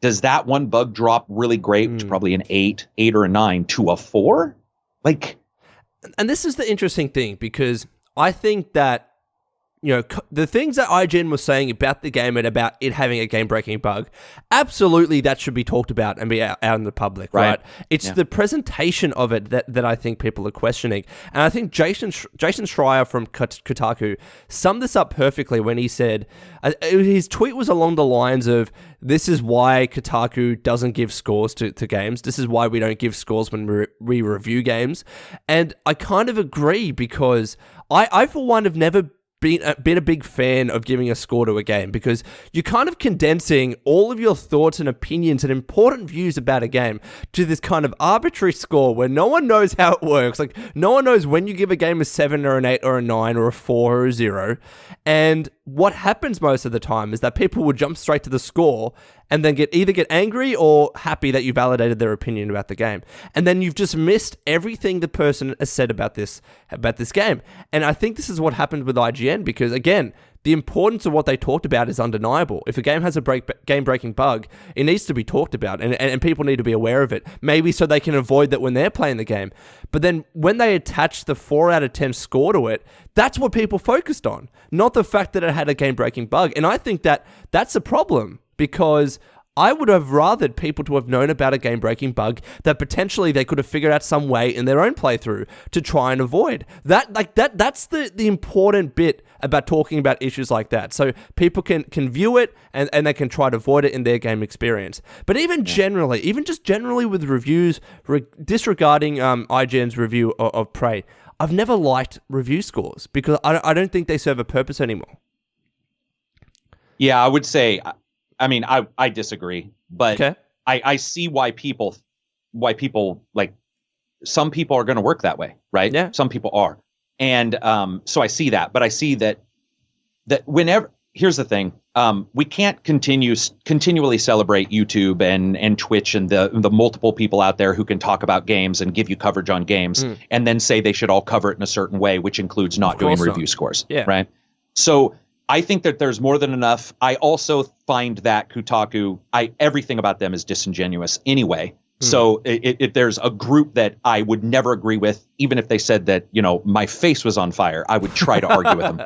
does that one bug drop really great, which is probably an 8 or a 9, to a 4? Like, and this is the interesting thing, because I think that, the things that IGN was saying about the game and about it having a game-breaking bug, absolutely that should be talked about and be out in the public, right? It's the presentation of it that I think people are questioning. And I think Jason Schreier from Kotaku summed this up perfectly when he said, his tweet was along the lines of, this is why Kotaku doesn't give scores to games. This is why we don't give scores when we review games. And I kind of agree, because I for one, have never been a big fan of giving a score to a game, because you're kind of condensing all of your thoughts and opinions and important views about a game to this kind of arbitrary score where no one knows how it works. Like, no one knows when you give a game a 7 or an 8 or a 9 or a 4 or a 0. And what happens most of the time is that people will jump straight to the score and then either get angry or happy that you validated their opinion about the game. And then you've just missed everything the person has said about this game. And I think this is what happened with IGN, because, again, the importance of what they talked about is undeniable. If a game has a game-breaking bug, it needs to be talked about, and people need to be aware of it, maybe so they can avoid that when they're playing the game. But then when they attach the 4 out of 10 score to it, that's what people focused on, not the fact that it had a game-breaking bug. And I think that that's a problem, because I would have rathered people to have known about a game-breaking bug that potentially they could have figured out some way in their own playthrough to try and avoid. That's the important bit about talking about issues like that. So people can view it and they can try to avoid it in their game experience. But even just generally with reviews, disregarding IGN's review of Prey, I've never liked review scores because I don't think they serve a purpose anymore. Yeah, I would say... I mean, I disagree, but okay. I see why people like, some people are going to work that way, right? Yeah. Some people are. And so I see that, but I see that whenever, here's the thing, we can't continually celebrate YouTube and Twitch and the multiple people out there who can talk about games and give you coverage on games and then say they should all cover it in a certain way, which includes not doing review scores, right? So I think that there's more than enough. I also find that Kotaku, everything about them is disingenuous anyway. So if there's a group that I would never agree with, even if they said that, my face was on fire, I would try to argue with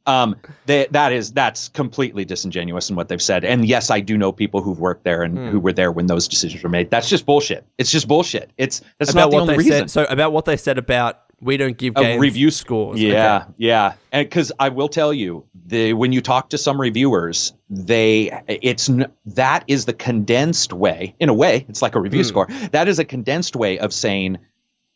them. That's completely disingenuous in what they've said. And yes, I do know people who've worked there and who were there when those decisions were made. That's just bullshit. It's just bullshit. That's not the only reason. So about what they said about we don't give games review scores. Yeah, okay. Yeah. And because I will tell you, when you talk to some reviewers, that is the condensed way. In a way, it's like a review score. That is a condensed way of saying,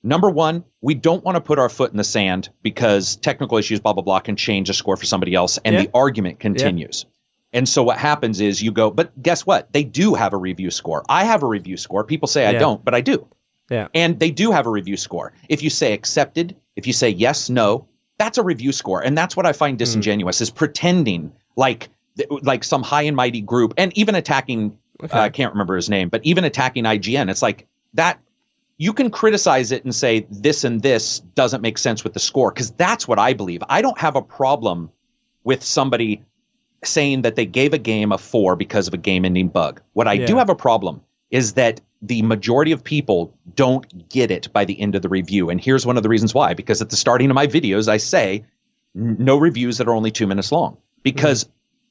number one, we don't want to put our foot in the sand because technical issues, blah, blah, blah, can change a score for somebody else. And the argument continues. Yeah. And so what happens is you go, but guess what? They do have a review score. I have a review score. People say I don't, but I do. Yeah. And they do have a review score. If you say accepted, if you say yes, no, that's a review score. And that's what I find disingenuous is pretending like some high and mighty group and even attacking, I can't remember his name, but even attacking IGN. It's like that you can criticize it and say this and this doesn't make sense with the score, because that's what I believe. I don't have a problem with somebody saying that they gave a game a 4 because of a game-ending bug. What I do have a problem is that the majority of people don't get it by the end of the review. And here's one of the reasons why. Because at the starting of my videos, I say no reviews that are only 2 minutes long. Because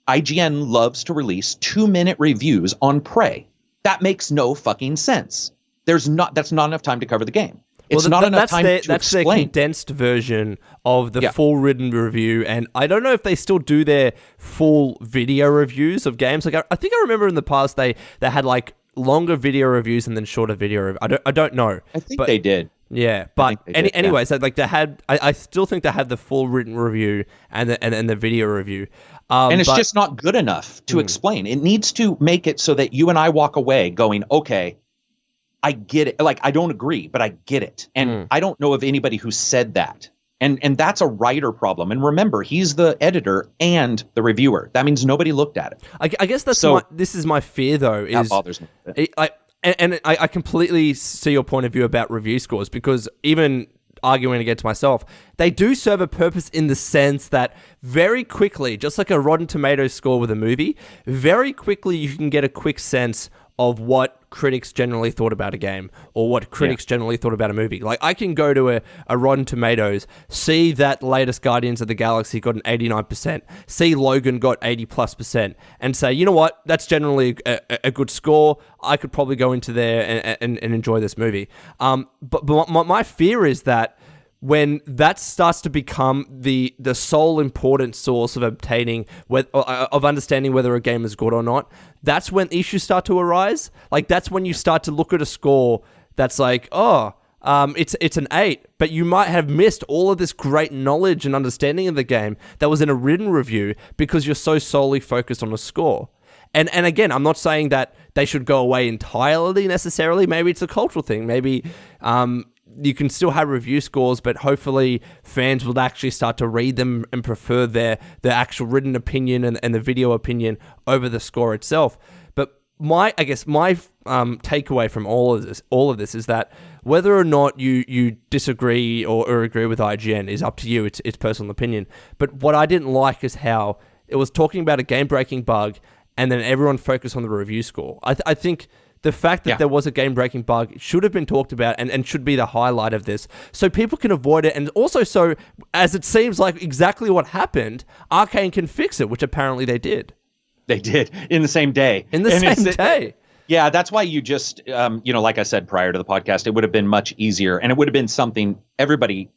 IGN loves to release 2-minute reviews on Prey. That makes no fucking sense. That's not enough time to cover the game. It's not enough time to explain. That's their condensed version of the full written review. And I don't know if they still do their full video reviews of games. Like I think I remember in the past they had like longer video reviews and then shorter video reviews. I don't know. I think they did. Yeah, but anyway, so like they had, I still think they had the full written review and the video review. And it's just not good enough to explain. It needs to make it so that you and I walk away going, okay, I get it. Like, I don't agree, but I get it. And I don't know of anybody who said that. And that's a writer problem. And remember, he's the editor and the reviewer. That means nobody looked at it. I guess this is my fear, though. That bothers me. I completely see your point of view about review scores, because even arguing against myself, they do serve a purpose in the sense that very quickly, just like a Rotten Tomatoes score with a movie, very quickly you can get a quick sense of what critics generally thought about a game or what critics generally thought about a movie. Like, I can go to a Rotten Tomatoes, see that latest Guardians of the Galaxy got an 89%, see Logan got 80+%, and say, you know what, that's generally a good score. I could probably go into there and enjoy this movie. But my fear is that when that starts to become the sole important source of obtaining, of understanding whether a game is good or not, that's when issues start to arise. Like, that's when you start to look at a score that's like, oh, it's an 8, but you might have missed all of this great knowledge and understanding of the game that was in a written review because you're so solely focused on a score. And again, I'm not saying that they should go away entirely necessarily. Maybe it's a cultural thing. Maybe you can still have review scores, but hopefully fans will actually start to read them and prefer their actual written opinion and the video opinion over the score itself. But my takeaway from all of this is that whether or not you disagree or agree with IGN is up to you. It's personal opinion. But what I didn't like is how it was talking about a game-breaking bug and then everyone focused on the review score. I think the fact that there was a game-breaking bug should have been talked about and should be the highlight of this so people can avoid it. And also so, as it seems like exactly what happened, Arcane can fix it, which apparently they did. They did in the same day. Yeah, that's why you just, like I said prior to the podcast, it would have been much easier. And it would have been something everybody...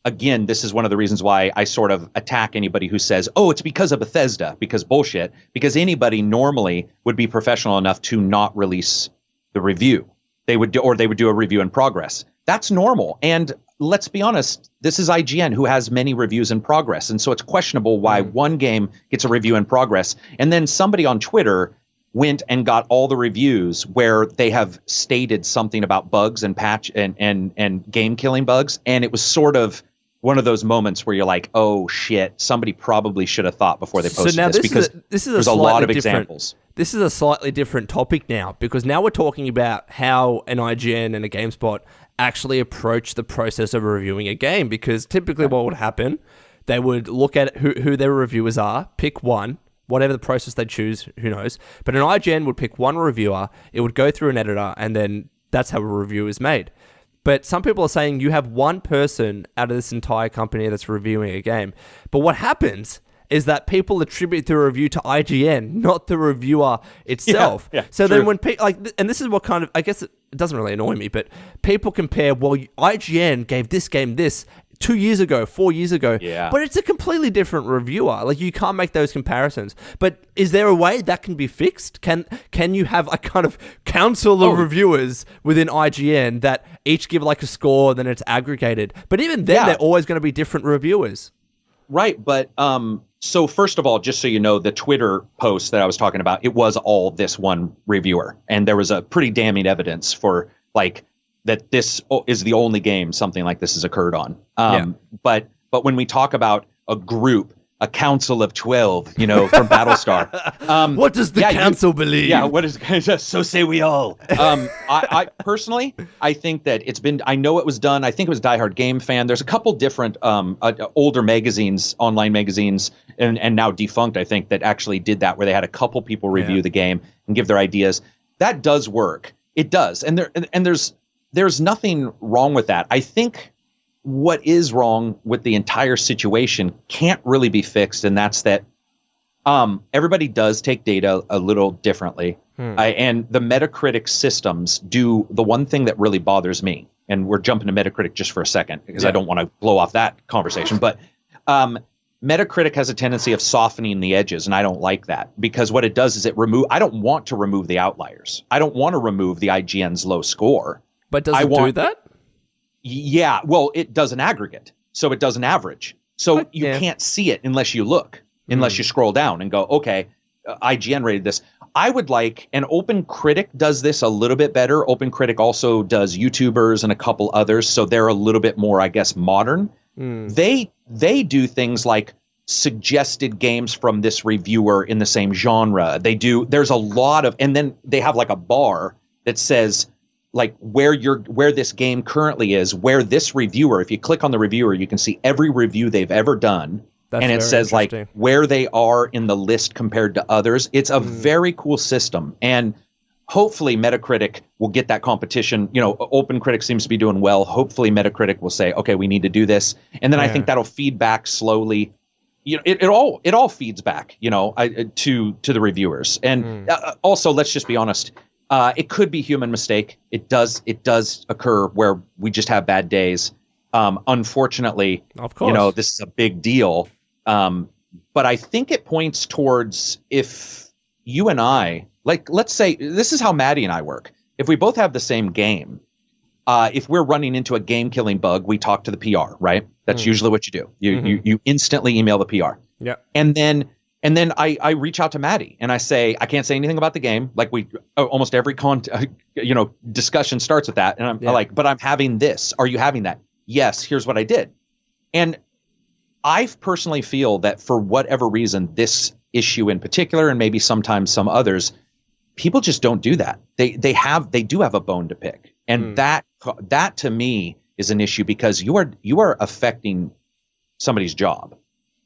Again, this is one of the reasons why I sort of attack anybody who says, oh, it's because of Bethesda, because bullshit, because anybody normally would be professional enough to not release the review. They would do a review in progress. That's normal. And let's be honest, this is IGN who has many reviews in progress. And so it's questionable why one game gets a review in progress. And then somebody on Twitter went and got all the reviews where they have stated something about bugs and patch and game killing bugs. And it was sort of one of those moments where you're like, oh shit, somebody probably should have thought before they posted this because there's a lot of examples. This is a slightly different topic now because now we're talking about how an IGN and a GameSpot actually approach the process of reviewing a game, because typically what would happen, they would look at who their reviewers are, pick one, whatever the process they choose, who knows. But an IGN would pick one reviewer, it would go through an editor, and then that's how a review is made. But some people are saying you have one person out of this entire company that's reviewing a game. But what happens is that people attribute the review to IGN, not the reviewer itself. So true. Then when people, and this is what kind of, I guess it doesn't really annoy me, but people compare, well, IGN gave this game this 2 years ago, 4 years ago, but it's a completely different reviewer. Like, you can't make those comparisons. But is there a way that can be fixed? Can you have a kind of council of reviewers within IGN that each give like a score, then it's aggregated? But even then, they're always going to be different reviewers. Right, but so first of all, just so you know, the Twitter post that I was talking about, it was all this one reviewer, and there was a pretty damning evidence for like that this is the only game something like this has occurred on. But when we talk about a group, a council of 12, from Battlestar, what does the council believe? Yeah, what is so say we all? I personally, I think that I know it was done. I think it was Die Hard Game Fan. There's a couple different older magazines, online magazines, and now defunct, I think, that actually did that, where they had a couple people review the game and give their ideas. That does work. It does, and there's nothing wrong with that. I think what is wrong with the entire situation can't really be fixed, and that's that everybody does take data a little differently. And the Metacritic systems do the one thing that really bothers me, and we're jumping to Metacritic just for a second because I don't want to blow off that conversation, but Metacritic has a tendency of softening the edges, and I don't like that, because what it does is I don't want to remove the outliers. I don't want to remove the IGN's low score. But does it do that? Yeah, well, it does an aggregate, so it does an average. So you can't see it unless you look, unless you scroll down and go, okay, IGN rated this. I would like, and OpenCritic does this a little bit better. OpenCritic also does YouTubers and a couple others, so they're a little bit more, I guess, modern. They do things like suggested games from this reviewer in the same genre. There's a lot of, and then they have like a bar that says, like where this game currently is, where this reviewer, if you click on the reviewer, you can see every review they've ever done. And it says like where they are in the list compared to others. It's a very cool system. And hopefully Metacritic will get that competition. OpenCritic seems to be doing well. Hopefully Metacritic will say, okay, we need to do this. And then I think that'll feed back slowly. It all feeds back, to the reviewers. And also, let's just be honest. It could be human mistake. It does occur where we just have bad days. Unfortunately, of course, this is a big deal. But I think it points towards, if you and I, like, let's say this is how Maddie and I work. If we both have the same game, if we're running into a game-killing bug, we talk to the PR, right? That's usually what you do. You instantly email the PR. Yeah. And then I reach out to Maddie and I say, I can't say anything about the game. Like almost every discussion starts with that. And I'm like, but I'm having this. Are you having that? Yes. Here's what I did. And I personally feel that for whatever reason, this issue in particular, and maybe sometimes some others, people just don't do that. They do have a bone to pick. And that to me is an issue because you are affecting somebody's job.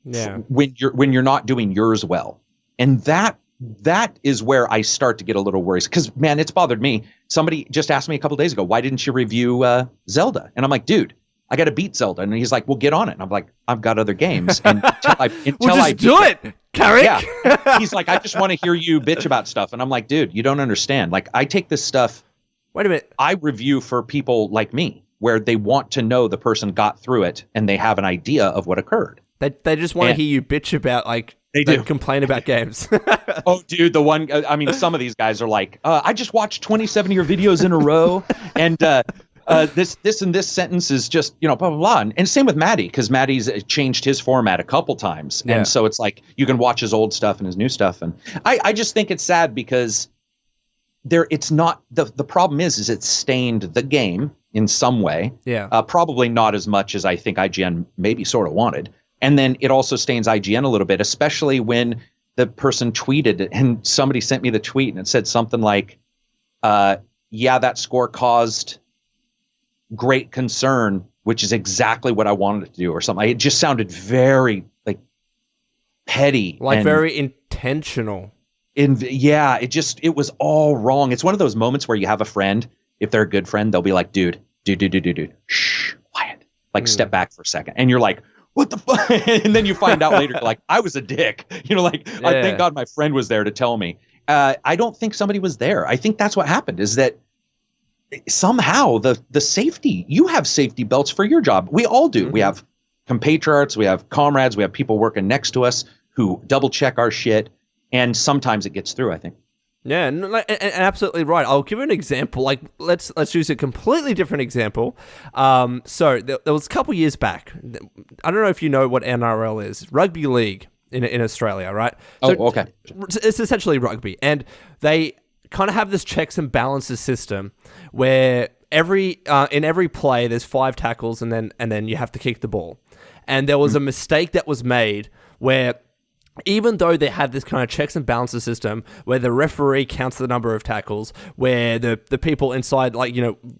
Yeah. When you're not doing yours well. And that is where I start to get a little worried because, man, it's bothered me. Somebody just asked me a couple of days ago, why didn't you review Zelda? And I'm like, dude, I got to beat Zelda. And he's like, well, get on it. And I'm like, I've got other games. And until I do it, Karak. Yeah. He's like, I just want to hear you bitch about stuff. And I'm like, dude, you don't understand. Like, I take this stuff. Wait a minute. I review for people like me where they want to know the person got through it and they have an idea of what occurred. They just want to hear you bitch about, like, they complain about games. Oh, dude, some of these guys are like, I just watched 27 of your videos in a row, and this and this sentence is just, blah, blah, blah. And same with Maddie, because Maddie's changed his format a couple times. Yeah. And so it's like, you can watch his old stuff and his new stuff. And I just think it's sad because it's not, the problem is it's stained the game in some way. Yeah. Probably not as much as I think IGN maybe sort of wanted. And then it also stains IGN a little bit, especially when the person tweeted and somebody sent me the tweet and it said something like, that score caused great concern, which is exactly what I wanted it to do or something. It just sounded very like petty. Like very intentional. It was all wrong. It's one of those moments where you have a friend, if they're a good friend, they'll be like, dude, shh, quiet. Like step back for a second. And you're like, what the fuck? And then you find out later, like, I was a dick. I thank God my friend was there to tell me. I don't think somebody was there. I think that's what happened is that somehow the safety, you have safety belts for your job. We all do. We have compatriots, we have comrades, we have people working next to us who double check our shit. And sometimes it gets through, I think. Yeah, and absolutely right. I'll give you an example. Like, let's use a completely different example. So there was a couple years back. I don't know if you know what NRL is. Rugby league in Australia, right? So okay. It's essentially rugby, and they kind of have this checks and balances system where in every play there's 5 tackles, and then you have to kick the ball. And there was a mistake that was made where, even though they had this kind of checks and balances system where the referee counts the number of tackles, where the people inside, like,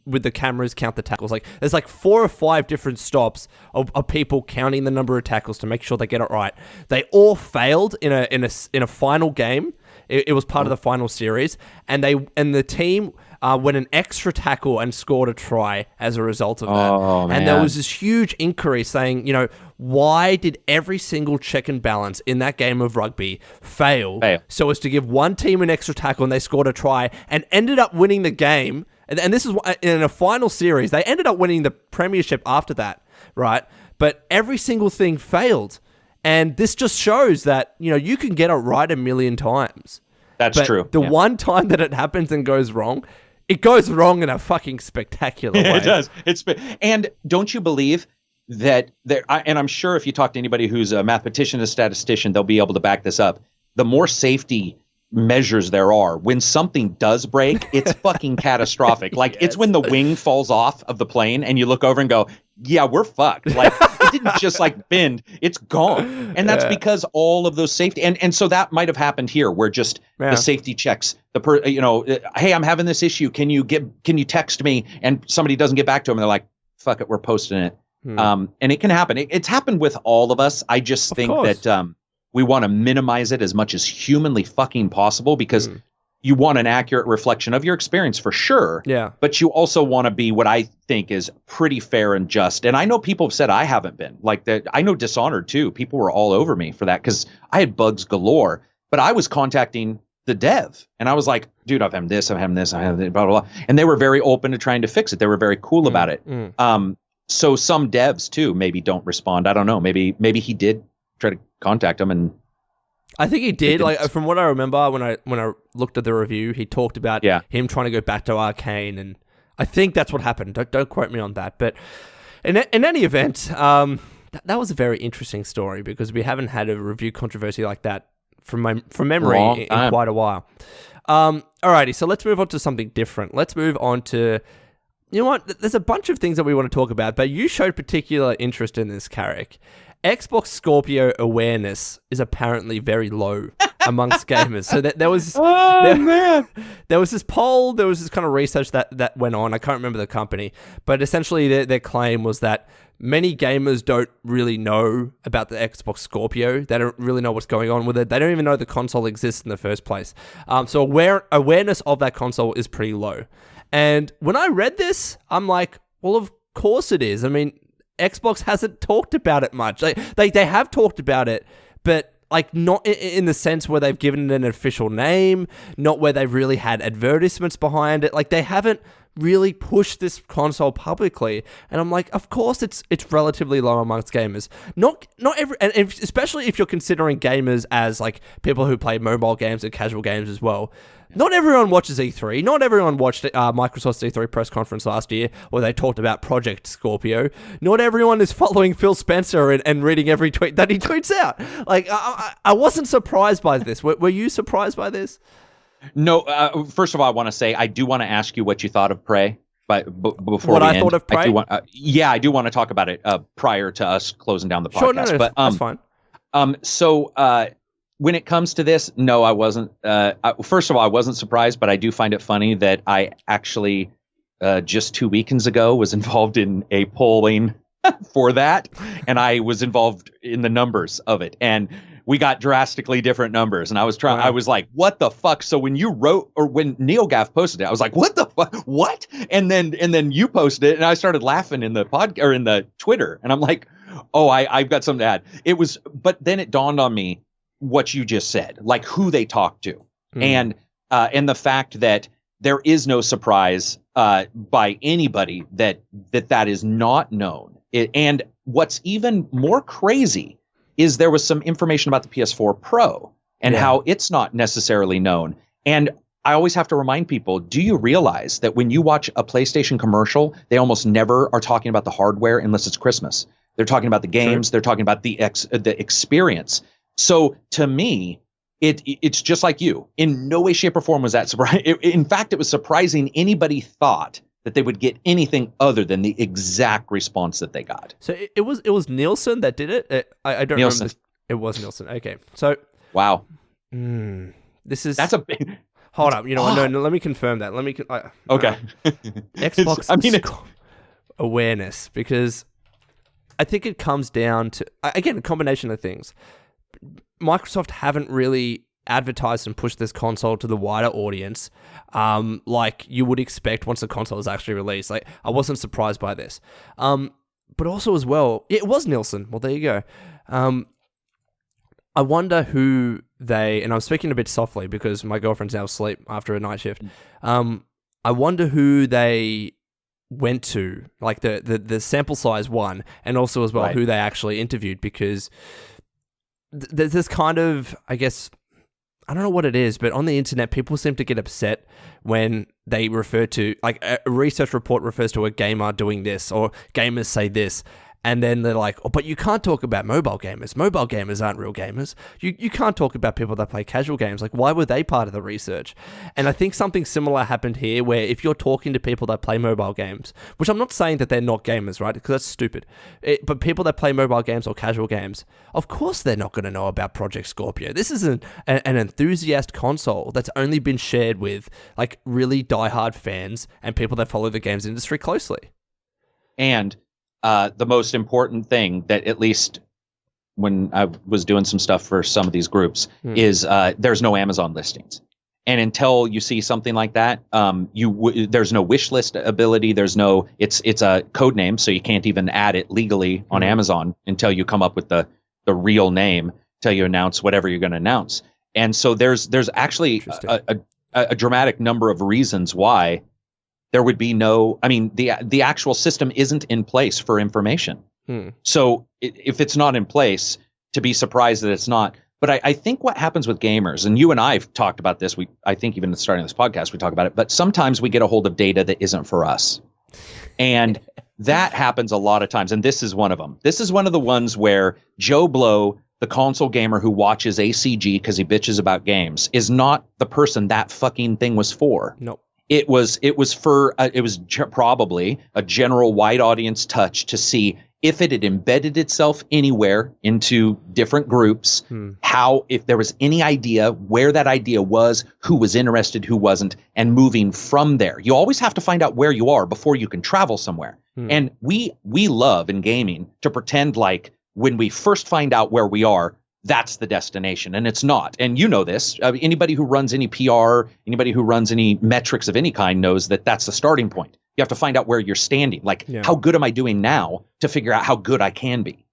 with the cameras count the tackles, like there's like 4 or 5 different stops of people counting the number of tackles to make sure they get it right. They all failed in a final game. It was part of the final series, and the team went an extra tackle and scored a try as a result of that. Oh, man. And there was this huge inquiry saying, why did every single check and balance in that game of rugby fail so as to give one team an extra tackle and they scored a try and ended up winning the game? And this is in a final series. They ended up winning the premiership after that, right? But every single thing failed. And this just shows that, you can get it right a million times. That's true. The one time that it happens and goes wrong, it goes wrong in a fucking spectacular way. It does. And don't you believe that and I'm sure if you talk to anybody who's a mathematician, a statistician, they'll be able to back this up. The more safety measures there are, when something does break, it's fucking catastrophic. Like, it's when the wing falls off of the plane and you look over and go, yeah, we're fucked. Like, it didn't just like bend, it's gone. And that's because all of those safety, and so that might have happened here where just the safety checks, hey, I'm having this issue. Can you text me? And somebody doesn't get back to them and they're like, fuck it, we're posting it. And it can happen. It's happened with all of us. I just think that we want to minimize it as much as humanly fucking possible because you want an accurate reflection of your experience for sure. Yeah. But you also want to be what I think is pretty fair and just. And I know people have said I haven't been like that. I know Dishonored too. People were all over me for that because I had bugs galore, but I was contacting the dev and I was like, dude, I've had this, I have this, blah, blah, blah. And they were very open to trying to fix it. They were very cool about it. So some devs too maybe don't respond. I don't know. Maybe he did try to contact them, and I think he did. Like, from what I remember, when I looked at the review, he talked about him trying to go back to Arcane, and I think that's what happened. Don't quote me on that. But in any event, that was a very interesting story because we haven't had a review controversy like that from memory in quite a while. Alrighty, so let's move on to something different. Let's move on to, you know what? There's a bunch of things that we want to talk about, but you showed particular interest in this, Karak. Xbox Scorpio awareness is apparently very low amongst gamers. So there was there was this poll, there was this kind of research that went on. I can't remember the company, but essentially their claim was that many gamers don't really know about the Xbox Scorpio. They don't really know what's going on with it. They don't even know the console exists in the first place. So awareness of that console is pretty low. And when I read this, I'm like, well, of course it is. I mean, Xbox hasn't talked about it much. They have talked about it, but like not in the sense where they've given it an official name, not where they've really had advertisements behind it. Like they haven't really pushed this console publicly, and I'm like, of course it's relatively low amongst gamers. Not every, and especially if you're considering gamers as like people who play mobile games and casual games as well. Not everyone watches E3. Not everyone watched Microsoft's E3 press conference last year where they talked about Project Scorpio. Not everyone is following Phil Spencer and reading every tweet that he tweets out. Like, I wasn't surprised by this. Were you surprised by this? No. First of all, I want to say I do want to ask you what you thought of Prey. But before what we I end, thought of Prey? I do want to talk about it prior to us closing down the podcast. Sure, no, but that's fine. When it comes to this, no, I wasn't. First of all, I wasn't surprised, but I do find it funny that I actually just 2 weekends ago was involved in a polling for that, and I was involved in the numbers of it, and we got drastically different numbers. And I was trying. Wow. I was like, "What the fuck?" So when you wrote, or when NeoGaf posted it, I was like, "What the fuck? What?" And then you posted it, and I started laughing in the or in the Twitter, and I'm like, "Oh, I've got something to add." It was, but then it dawned on me what you just said, like who they talked to, and the fact that there is no surprise by anybody that is not known. And what's even more crazy is there was some information about the PS4 Pro and how it's not necessarily known. And I always have to remind people, do you realize that when you watch a PlayStation commercial, they almost never are talking about the hardware unless it's Christmas. They're talking about the games. Sure. They're talking about the experience. So to me, it's just like you. In no way, shape, or form was that surprising. In fact, it was surprising anybody thought that they would get anything other than the exact response that they got. So it was Nielsen that did it? I don't remember. It was Nielsen. Okay. So wow. That's a big... Hold up. You know what? No, let me confirm that. Okay. Xbox awareness, because I think it comes down to, again, a combination of things. Microsoft haven't really advertised and pushed this console to the wider audience like you would expect once the console is actually released. Like, I wasn't surprised by this. But also as well, it was Nielsen. Well, there you go. I wonder who they, and I'm speaking a bit softly because my girlfriend's now asleep after a night shift. I wonder who they went to, like the sample size one, and also as well who they actually interviewed, because there's this kind of, I guess, I don't know what it is, but on the internet, people seem to get upset when they refer to, like, a research report refers to a gamer doing this, or gamers say this, and then they're like, oh, but you can't talk about mobile gamers. Mobile gamers aren't real gamers. You can't talk about people that play casual games. Like, why were they part of the research? And I think something similar happened here, where if you're talking to people that play mobile games, which I'm not saying that they're not gamers, right? Because that's stupid. But people that play mobile games or casual games, of course they're not going to know about Project Scorpio. This is an enthusiast console that's only been shared with, like, really diehard fans and people that follow the games industry closely. And the most important thing that, at least when I was doing some stuff for some of these groups, is there's no Amazon listings. And until you see something like that, there's no wish list ability. There's no, it's a code name, so you can't even add it legally on Amazon until you come up with the real name, till you announce whatever you're going to announce. And so there's actually a dramatic number of reasons why there would be no, I mean, the actual system isn't in place for information. So if it's not in place, to be surprised that it's not, But I think what happens with gamers, and you and I have talked about this, I think even at starting this podcast, we talk about it, but sometimes we get a hold of data that isn't for us. And that happens a lot of times. And this is one of them. This is one of the ones where Joe Blow, the console gamer who watches ACG because he bitches about games, is not the person that fucking thing was for. Nope. It was probably a general wide audience touch to see if it had embedded itself anywhere into different groups, how, if there was any idea where that idea was, who was interested, who wasn't, and moving from there. You always have to find out where you are before you can travel somewhere. And we love in gaming to pretend like when we first find out where we are, that's the destination, and it's not. And you know this. Anybody who runs any PR, anybody who runs any metrics of any kind knows that that's the starting point. You have to find out where you're standing. Like, how good am I doing now to figure out how good I can be?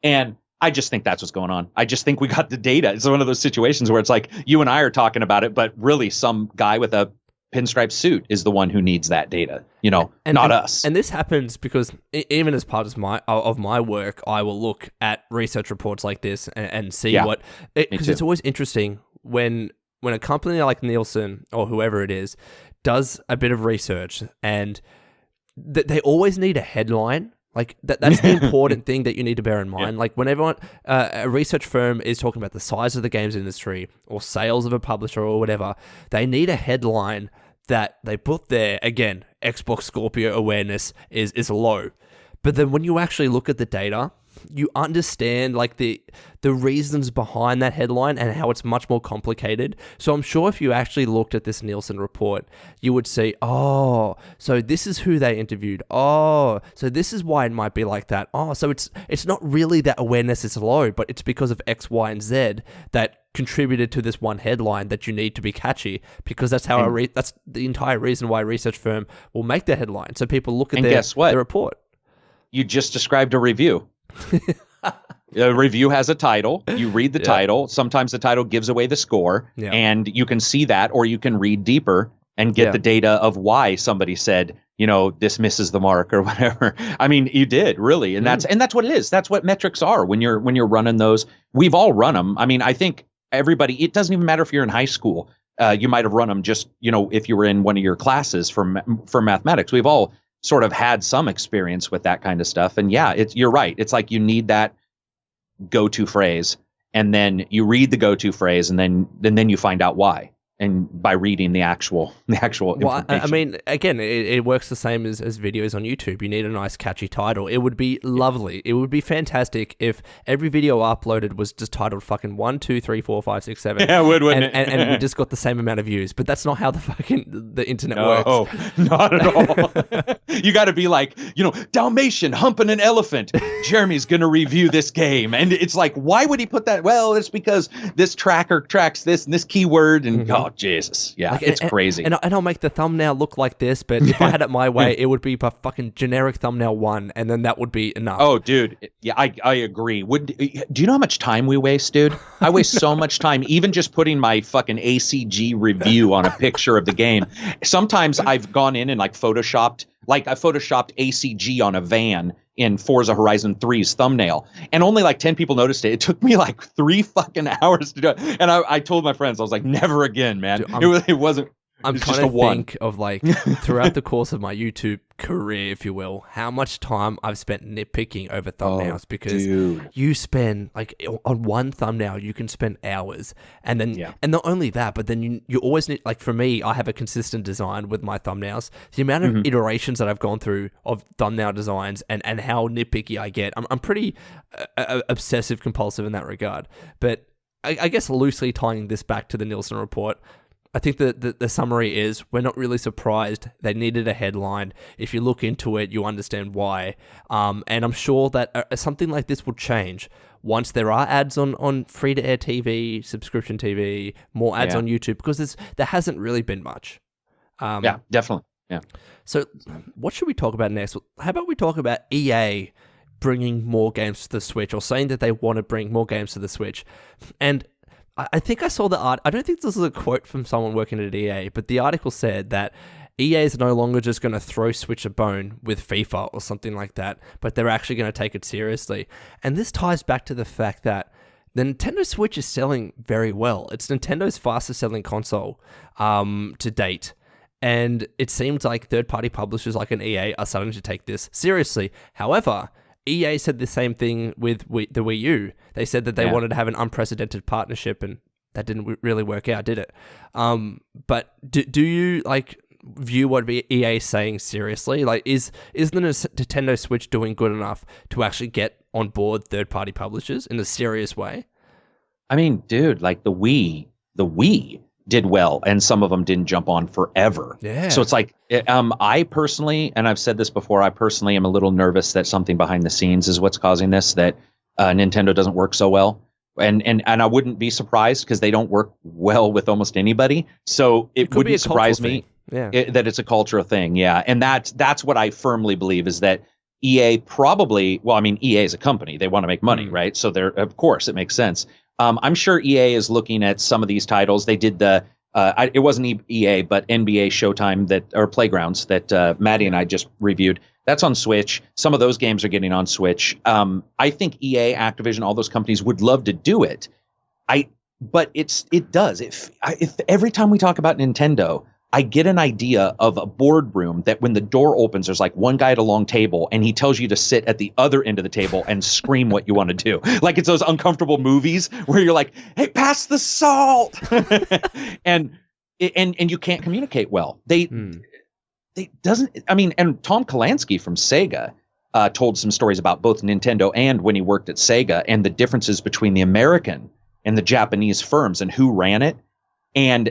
And I just think that's what's going on. I just think we got the data. It's one of those situations where it's like you and I are talking about it, but really some guy with a pinstripe suit is the one who needs that data, not us. And this happens because even as part of my work, I will look at research reports like this and see what, because it's always interesting when a company like Nielsen or whoever it is does a bit of research, and they always need a headline. Like that's the important thing that you need to bear in mind. Like whenever a research firm is talking about the size of the games industry or sales of a publisher or whatever, they need a headline that they put there. Again, Xbox Scorpio awareness is low. But then when you actually look at the data, you understand like the reasons behind that headline and how it's much more complicated. So I'm sure if you actually looked at this Nielsen report, you would see, oh, so this is who they interviewed. Oh, so this is why it might be like that. Oh, so it's not really that awareness is low, but it's because of X, Y, and Z that contributed to this one headline that you need to be catchy, because that's how that's the entire reason why a research firm will make the headline. So people look at their report. You just described a review. A review has a title. You read the title. Sometimes the title gives away the score, and you can see that, or you can read deeper and get the data of why somebody said, this misses the mark or whatever. I mean, you did really, and that's what it is. That's what metrics are when you're running those. We've all run them. I mean, I think everybody. It doesn't even matter if you're in high school. You might have run them just if you were in one of your classes for mathematics. We've all sort of had some experience with that kind of stuff. And you're right. It's like you need that go-to phrase, and then you read the go-to phrase, and then you find out why. And by reading the actual information. Well, I mean, again, it works the same as videos on YouTube. You need a nice catchy title. It would be lovely. It would be fantastic if every video uploaded was just titled fucking 1, 2, 3, 4, 5, 6, 7. Yeah, wouldn't it? And we just got the same amount of views. But that's not how the internet works. Oh, not at all. You got to be like, Dalmatian humping an elephant. Jeremy's going to review this game. And it's like, why would he put that? Well, it's because this tracker tracks this and this keyword, and oh, Jesus. Yeah, it's crazy. And I'll make the thumbnail look like this, but if I had it my way, it would be a fucking generic thumbnail 1, and then that would be enough. Oh, dude. Yeah, I agree. Do you know how much time we waste, dude? I waste so much time, even just putting my fucking ACG review on a picture of the game. Sometimes I've gone in and I photoshopped ACG on a van in Forza Horizon 3's thumbnail, and only like 10 people noticed it. It took me like 3 fucking hours to do it. And I told my friends, I was like, never again, man. Dude, it wasn't. I'm trying to think of like throughout the course of my YouTube career, if you will, how much time I've spent nitpicking over thumbnails, because you spend like on one thumbnail, you can spend hours, and then and not only that, but then you always need, like for me, I have a consistent design with my thumbnails. The amount of iterations that I've gone through of thumbnail designs and how nitpicky I get, I'm pretty obsessive compulsive in that regard. But I guess loosely tying this back to the Nielsen report, I think the summary is we're not really surprised. They needed a headline. If you look into it, you understand why. And I'm sure that something like this will change once there are ads on free-to-air TV, subscription TV, more ads on YouTube, because there hasn't really been much. Yeah, definitely. Yeah. So what should we talk about next? How about we talk about EA bringing more games to the Switch, or saying that they want to bring more games to the Switch? And I think I saw the art. I don't think this is a quote from someone working at EA, but the article said that EA is no longer just going to throw Switch a bone with FIFA or something like that, but they're actually going to take it seriously. And this ties back to the fact that the Nintendo Switch is selling very well. It's Nintendo's fastest selling console to date. And it seems like third-party publishers like an EA are starting to take this seriously. However, EA said the same thing with the Wii U. They said that they wanted to have an unprecedented partnership, and that didn't really work out, did it? But do you view what EA is saying seriously? Like, is the Nintendo Switch doing good enough to actually get on board third-party publishers in a serious way? I mean, dude, like the Wii did well, and some of them didn't jump on forever. Yeah. So it's like, I personally, and I've said this before, I personally am a little nervous that something behind the scenes is what's causing this, that Nintendo doesn't work so well. And I wouldn't be surprised because they don't work well with almost anybody. So it wouldn't surprise me that it's a cultural thing. Yeah. And that's what I firmly believe is that EA probably, well, I mean, EA is a company. They want to make money, right? So of course, it makes sense. I'm sure EA is looking at some of these titles. They did it wasn't EA, but NBA Showtime or Playgrounds that Maddie and I just reviewed. That's on Switch. Some of those games are getting on Switch. I think EA, Activision, all those companies would love to do it. But it does. If every time we talk about Nintendo, I get an idea of a boardroom that when the door opens, there's like one guy at a long table and he tells you to sit at the other end of the table and scream what you want to do. Like it's those uncomfortable movies where you're like, hey, pass the salt. and you can't communicate well. And Tom Kalinske from Sega told some stories about both Nintendo and when he worked at Sega and the differences between the American and the Japanese firms and who ran it. And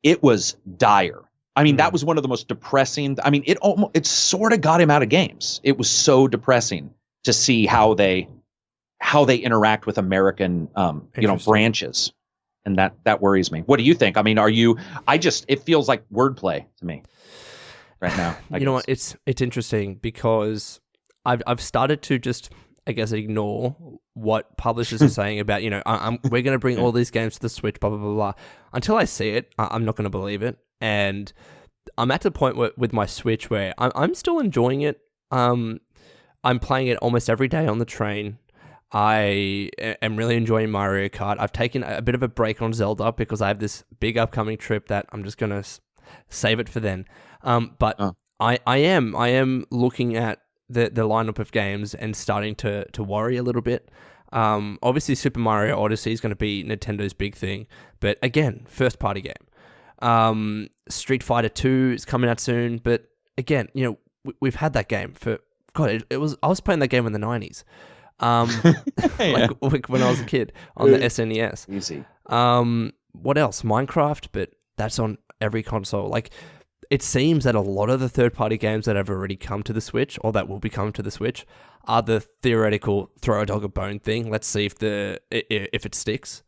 it was dire. I mean, that was one of the most depressing. I mean, it sort of got him out of games. It was so depressing to see how they interact with American, branches. And that worries me. What do you think? I mean, it feels like wordplay to me right now. You know what? It's interesting because I've started to just, I guess, ignore what publishers are saying about, we're going to bring all these games to the Switch, blah, blah, blah, blah. Until I see it, I'm not going to believe it. And I'm at the point with my Switch where I'm still enjoying it. I'm playing it almost every day on the train. I am really enjoying Mario Kart. I've taken a bit of a break on Zelda because I have this big upcoming trip that I'm just going to save it for then. But I am looking at the lineup of games and starting to worry a little bit. Obviously, Super Mario Odyssey is going to be Nintendo's big thing, but again, first party game. Street Fighter 2 is coming out soon, but again, we've had that game for God. I was playing that game in the 90s, like when I was a kid on the SNES. Easy. What else? Minecraft, but that's on every console. Like, it seems that a lot of the third-party games that have already come to the Switch, or that will be coming to the Switch, are the theoretical throw a dog a bone thing. Let's see if it sticks.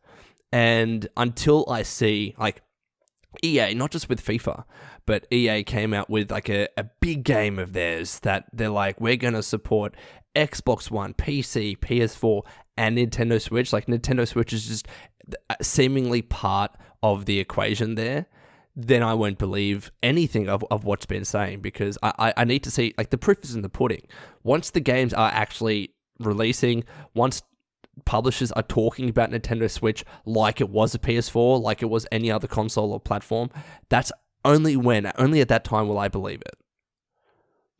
And until I see, like, EA, not just with FIFA, but EA came out with like a big game of theirs that they're like, we're going to support Xbox One, PC, PS4, and Nintendo Switch. Like, Nintendo Switch is just seemingly part of the equation there. Then I won't believe anything of what's been saying, because I need to see, like, the proof is in the pudding. Once the games are actually releasing, once publishers are talking about Nintendo Switch like it was a PS4, like it was any other console or platform, that's only at that time will I believe it.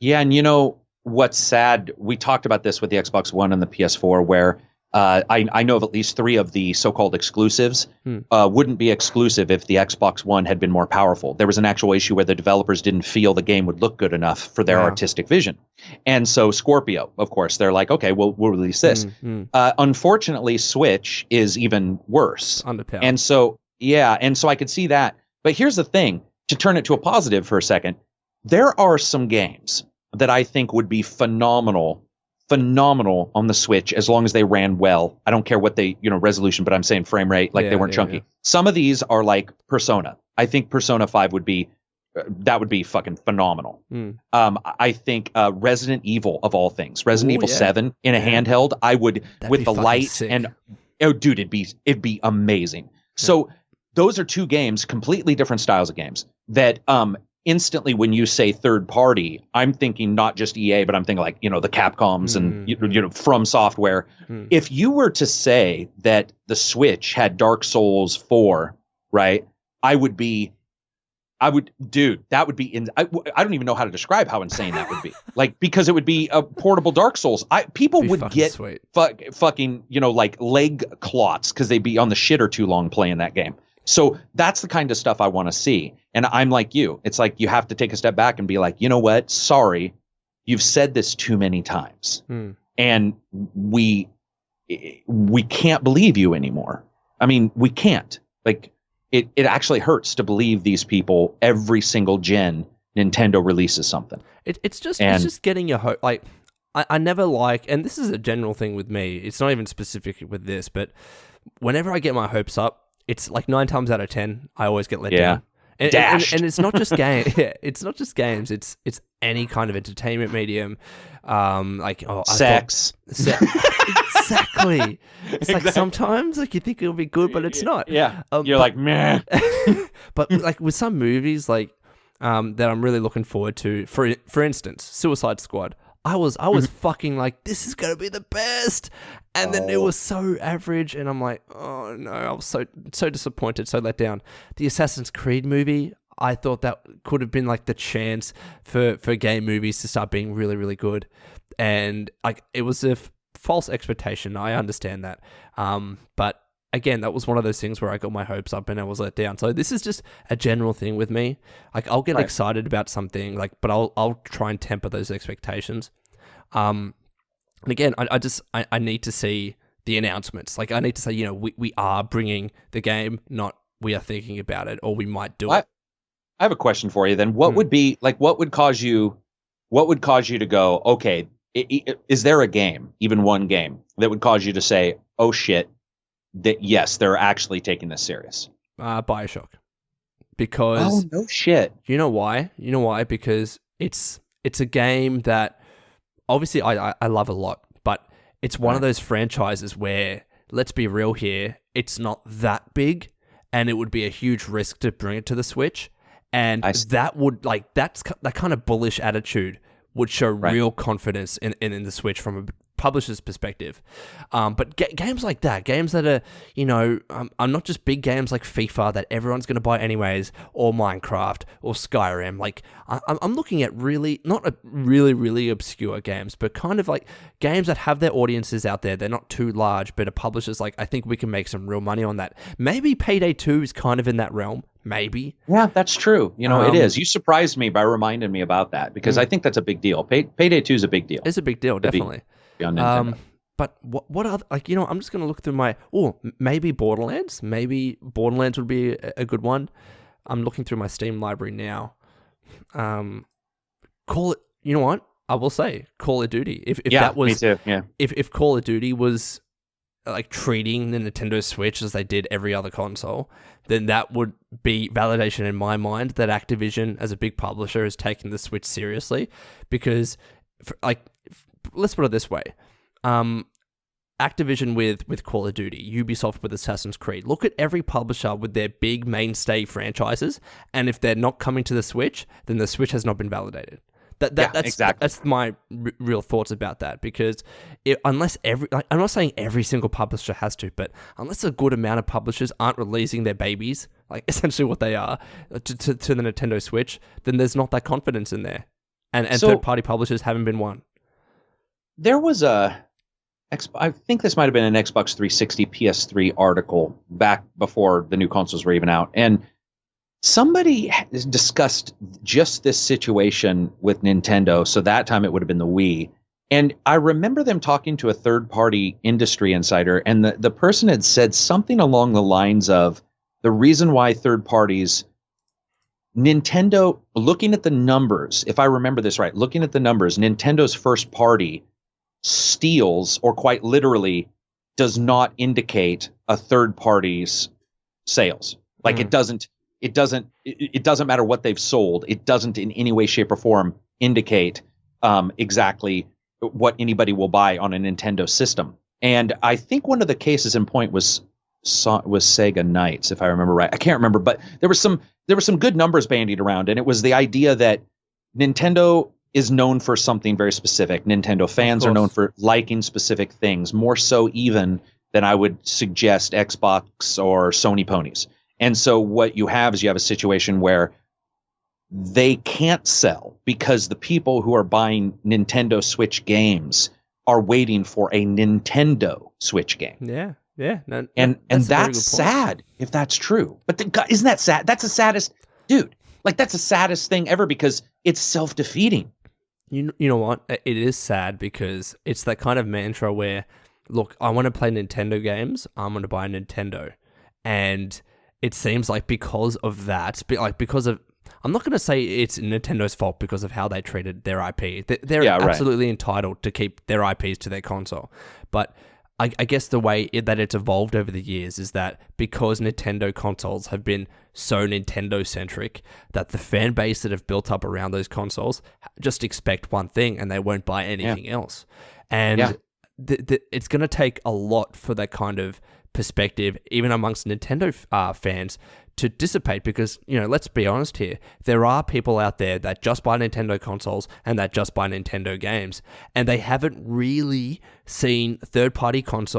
Yeah, and what's sad, we talked about this with the Xbox One and the PS4, where I know of at least 3 of the so-called exclusives wouldn't be exclusive if the Xbox One had been more powerful. There was an actual issue where the developers didn't feel the game would look good enough for their artistic vision. And so Scorpio, of course, they're like, okay, we'll release this. Unfortunately, Switch is even worse. Underpowered. And so I could see that. But here's the thing, to turn it to a positive for a second, there are some games that I think would be phenomenal on the Switch as long as they ran well. I don't care what they, resolution, but I'm saying frame rate, like they weren't chunky. Yeah. Some of these are like Persona. I think Persona 5 would be fucking phenomenal. I think Resident Evil, of all things, Resident Evil 7 in a handheld, I would, with the light sick. And dude, it'd be amazing. Yeah. So those are 2 games, completely different styles of games that instantly when you say third party, I'm thinking not just EA, but I'm thinking like, the Capcoms and, From Software. If you were to say that the Switch had Dark Souls 4, right, that would be I don't even know how to describe how insane that would be. Like, because it would be a portable Dark Souls. People would get fucking, like leg clots because they'd be on the shitter too long playing that game. So that's the kind of stuff I want to see. And I'm like you. It's like you have to take a step back and be like, you know what? Sorry, you've said this too many times. And we can't believe you anymore. I mean, we can't. Like, it actually hurts to believe these people every single gen Nintendo releases something. It's just getting your hope. Like, I never like, and this is a general thing with me. It's not even specific with this, but whenever I get my hopes up, it's like 9 times out of 10, I always get let down. And it's not just game. It's not just games. It's any kind of entertainment medium. Sex. Exactly. It's like sometimes like you think it'll be good, but it's not. Yeah. You're like, meh. But like with some movies, like that I'm really looking forward to. For instance, Suicide Squad. I was fucking like, this is gonna be the best, and then it was so average, and I'm like, oh no, I was so disappointed, so let down. The Assassin's Creed movie, I thought that could have been like the chance for game movies to start being really, really good, and like it was a false expectation. I understand that, but again, that was one of those things where I got my hopes up and I was let down. So this is just a general thing with me. Like I'll get excited about something, like, but I'll try and temper those expectations. And again, I need to see the announcements. Like I need to say, we are bringing the game, not we are thinking about it, or we might do it. I have a question for you. Then, what would be like? What would cause you to go? Okay, is there a game, even one game, that would cause you to say, "Oh shit"? That yes, they're actually taking this serious. BioShock, because no shit. You know why? Because it's a game that obviously I love a lot, but it's one of those franchises where, let's be real here, it's not that big, and it would be a huge risk to bring it to the Switch, and that would that kind of bullish attitude would show real confidence in the Switch from a publisher's perspective. But games like that, games that are, I'm not just big games like FIFA that everyone's going to buy anyways, or Minecraft, or Skyrim. Like, I'm looking at not really, really obscure games, but kind of like games that have their audiences out there. They're not too large, but a publisher's like, I think we can make some real money on that. Maybe Payday 2 is kind of in that realm. Maybe. Yeah, that's true. It is. You surprised me by reminding me about that, because I think that's a big deal. Payday 2 is a big deal. It's a big deal, definitely. But what other, I'm just going to look through maybe Borderlands. Maybe Borderlands would be a good one. I'm looking through my Steam library now. Call it, you know what? I will say Call of Duty. If that was, me too. Yeah. If Call of Duty was like treating the Nintendo Switch as they did every other console, then that would be validation in my mind that Activision as a big publisher is taking the Switch seriously, because let's put it this way. Activision with Call of Duty, Ubisoft with Assassin's Creed. Look at every publisher with their big mainstay franchises, and if they're not coming to the Switch, then the Switch has not been validated. That's my real thoughts about that, because unless I'm not saying every single publisher has to, but unless a good amount of publishers aren't releasing their babies, like essentially what they are, to the Nintendo Switch, then there's not that confidence in there, and third-party publishers haven't been one. There was I think this might have been an Xbox 360 PS3 article back before the new consoles were even out, and somebody discussed just this situation with Nintendo. So that time it would have been the Wii. And I remember them talking to a third-party industry insider, and the person had said something along the lines of, the reason why third parties, Nintendo, looking at the numbers, if I remember this right, looking at the numbers, Nintendo's first party steals, or quite literally does not indicate a third party's sales. Like it doesn't matter what they've sold. It doesn't in any way, shape, or form indicate exactly what anybody will buy on a Nintendo system. And I think one of the cases in point was Sega Knights, if I remember right. I can't remember, but there was some there were some good numbers bandied around, and it was the idea that Nintendo is known for something very specific. Nintendo fans are known for liking specific things, more so even than I would suggest Xbox or Sony ponies. And so what you have is you have a situation where they can't sell because the people who are buying Nintendo Switch games are waiting for a Nintendo Switch game. Yeah. Yeah. No, and that's sad if that's true. But isn't that sad? That's the saddest, dude. Like, that's the saddest thing ever because it's self-defeating. You know what? It is sad because it's that kind of mantra where, look, I want to play Nintendo games. I'm going to buy a Nintendo. And it seems like because of that, because of, I'm not going to say it's Nintendo's fault because of how they treated their IP. They're absolutely entitled to keep their IPs to their console. But I guess the way that it's evolved over the years is that because Nintendo consoles have been so Nintendo-centric that the fan base that have built up around those consoles just expect one thing and they won't buy anything else. And it's going to take a lot for that kind of perspective, even amongst Nintendo fans, to dissipate because, let's be honest here, there are people out there that just buy Nintendo consoles and that just buy Nintendo games, and they haven't really seen third-party games,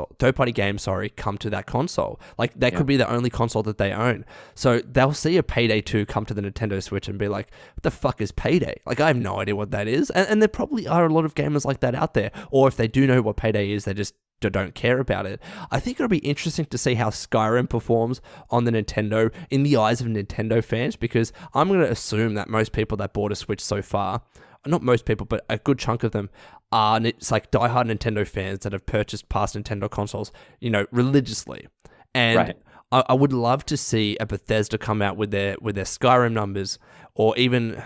come to that console. Like, that could be the only console that they own. So they'll see a Payday 2 come to the Nintendo Switch and be like, what the fuck is Payday? Like, I have no idea what that is. And there probably are a lot of gamers like that out there. Or if they do know what Payday is, they just don't care about it. I think it'll be interesting to see how Skyrim performs on the Nintendo in the eyes of Nintendo fans, because I'm going to assume that most people that bought a Switch so far, not most people, but a good chunk of them are diehard Nintendo fans that have purchased past Nintendo consoles, religiously. And I would love to see a Bethesda come out with their Skyrim numbers, or even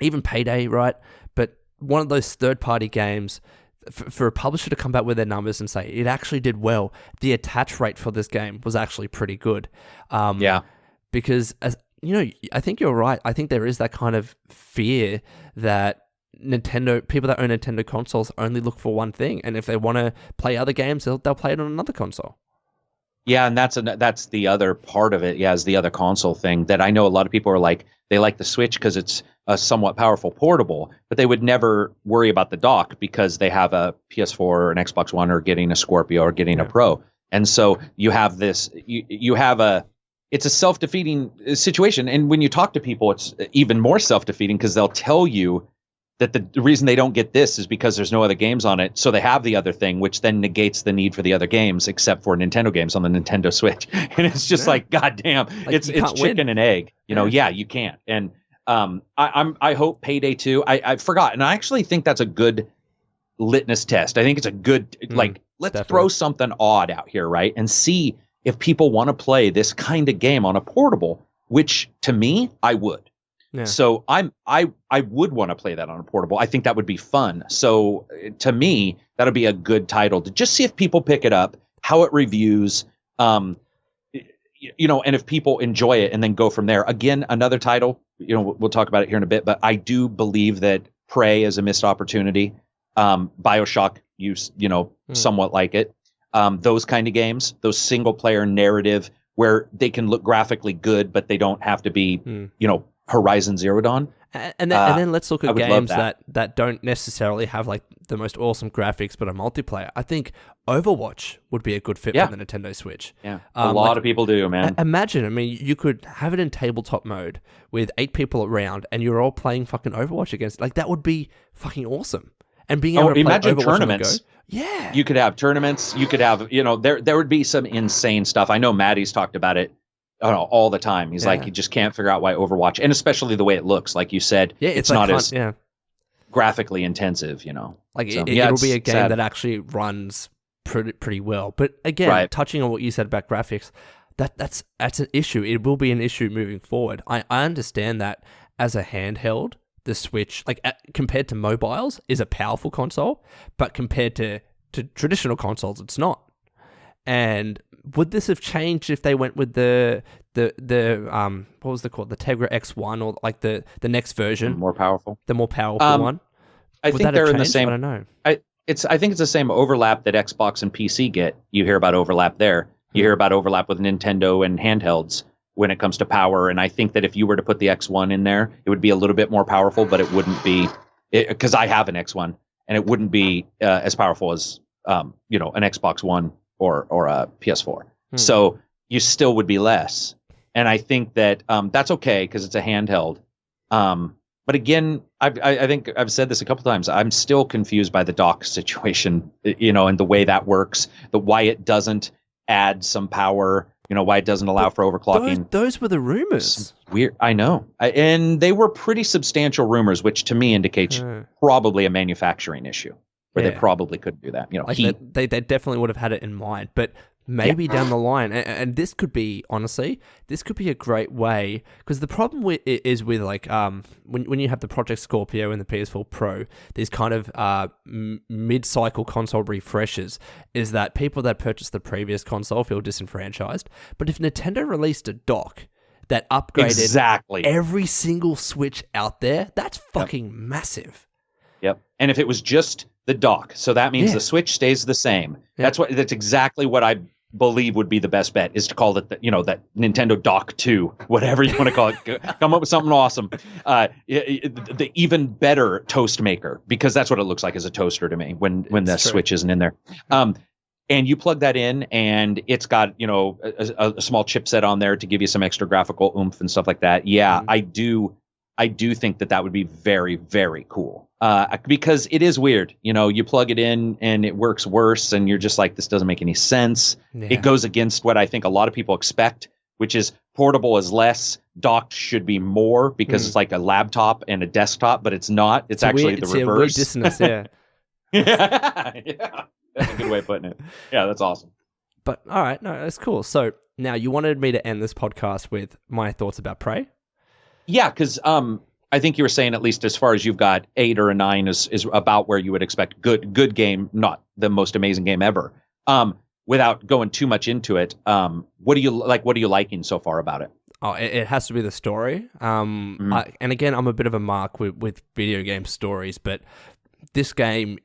Payday, right? But one of those third-party games, for a publisher to come out with their numbers and say it actually did well, the attach rate for this game was actually pretty good. Because I think you're right. I think there is that kind of fear that people that own Nintendo consoles only look for one thing, and if they want to play other games, they'll play it on another console. Yeah, and that's the other part of it. Yeah, is the other console thing that I know a lot of people are like, they like the Switch because it's a somewhat powerful portable, but they would never worry about the dock because they have a PS4 or an Xbox One or getting a Scorpio or getting a Pro. And so you have this, it's a self-defeating situation. And when you talk to people, it's even more self-defeating because they'll tell you that the reason they don't get this is because there's no other games on it. So they have the other thing, which then negates the need for the other games, except for Nintendo games on the Nintendo Switch. And it's just like, goddamn, it's chicken and egg. You can't. And I hope Payday 2. I forgot, and I actually think that's a good litmus test. I think it's a good let's throw something odd out here, right, and see if people want to play this kind of game on a portable. Which to me, I would. Yeah. So I would want to play that on a portable. I think that would be fun. So to me, that'll be a good title to just see if people pick it up, how it reviews, and if people enjoy it, and then go from there. Again, another title, we'll talk about it here in a bit, but I do believe that Prey is a missed opportunity. BioShock, somewhat like it. Those kind of games, those single player narrative where they can look graphically good, but they don't have to be, Horizon Zero Dawn. And then let's look at games that don't necessarily have like the most awesome graphics, but a multiplayer. I think Overwatch would be a good fit for the Nintendo Switch. Yeah, a lot of people do, man. Imagine, you could have it in tabletop mode with 8 people around, and you're all playing fucking Overwatch against. Like, that would be fucking awesome. And being able to play Overwatch tournaments. On the go. Yeah, you could have tournaments. You could have, there would be some insane stuff. I know Maddie's talked about it. All the time. He's like, you just can't figure out why Overwatch, and especially the way it looks, like you said, it's not as graphically intensive, Like, it'll be a game that actually runs pretty well. But again, touching on what you said about graphics, that's an issue. It will be an issue moving forward. I understand that as a handheld, the Switch, compared to mobiles, is a powerful console, but compared to traditional consoles, it's not. And would this have changed if they went with the what was it called, the Tegra X1, or like the next version, the more powerful one? I think they're in the same. I don't know. I think it's the same overlap that Xbox and PC get. You hear about overlap there. You hear about overlap with Nintendo and handhelds. when it comes to power. And I think that if you were to put the X1 in there, it would be a little bit more powerful, but it wouldn't be, because I have an X1, and it wouldn't be as powerful as an Xbox One or a PS4. So you still would be less. And I think that that's okay because it's a handheld. But again, I think I've said this a couple times. I'm still confused by the dock situation, and the way that works, why it doesn't add some power, why it doesn't allow for overclocking. Those were the rumors. Weird. I know. And they were pretty substantial rumors, which to me indicates probably a manufacturing issue where they probably couldn't do that. They definitely would have had it in mind, but maybe down the line, and this could be, honestly, a great way, because the problem is with like when you have the Project Scorpio and the PS4 Pro, these kind of mid-cycle console refreshes, is that people that purchased the previous console feel disenfranchised. But if Nintendo released a dock that upgraded every single Switch out there, that's fucking massive. Yep. And if it was just the dock, so that means the Switch stays the same. That's exactly what I believe would be the best bet, is to call it that Nintendo Dock 2, whatever you want to call it. Come up with something awesome. The even better toast maker, because that's what it looks like as a toaster to me when the Switch isn't in there. And you plug that in, and it's got a small chipset on there to give you some extra graphical oomph and stuff like that. Yeah, I do think that would be very, very cool. Because it is weird. You plug it in and it works worse, and you're just like, this doesn't make any sense. Yeah. It goes against what I think a lot of people expect, which is portable is less, docked should be more, because it's like a laptop and a desktop, but it's not. It's actually the reverse. Weird dissonance, yeah. Yeah. That's a good way of putting it. Yeah, that's awesome. But all right, no, that's cool. So now you wanted me to end this podcast with my thoughts about Prey? Yeah, because I think you were saying, at least as far as you've got 8 or a 9 is about where you would expect good game, not the most amazing game ever. Without going too much into it, what do you like? What are you liking so far about it? Oh, it has to be the story. And again, I'm a bit of a mark with video game stories, but this game,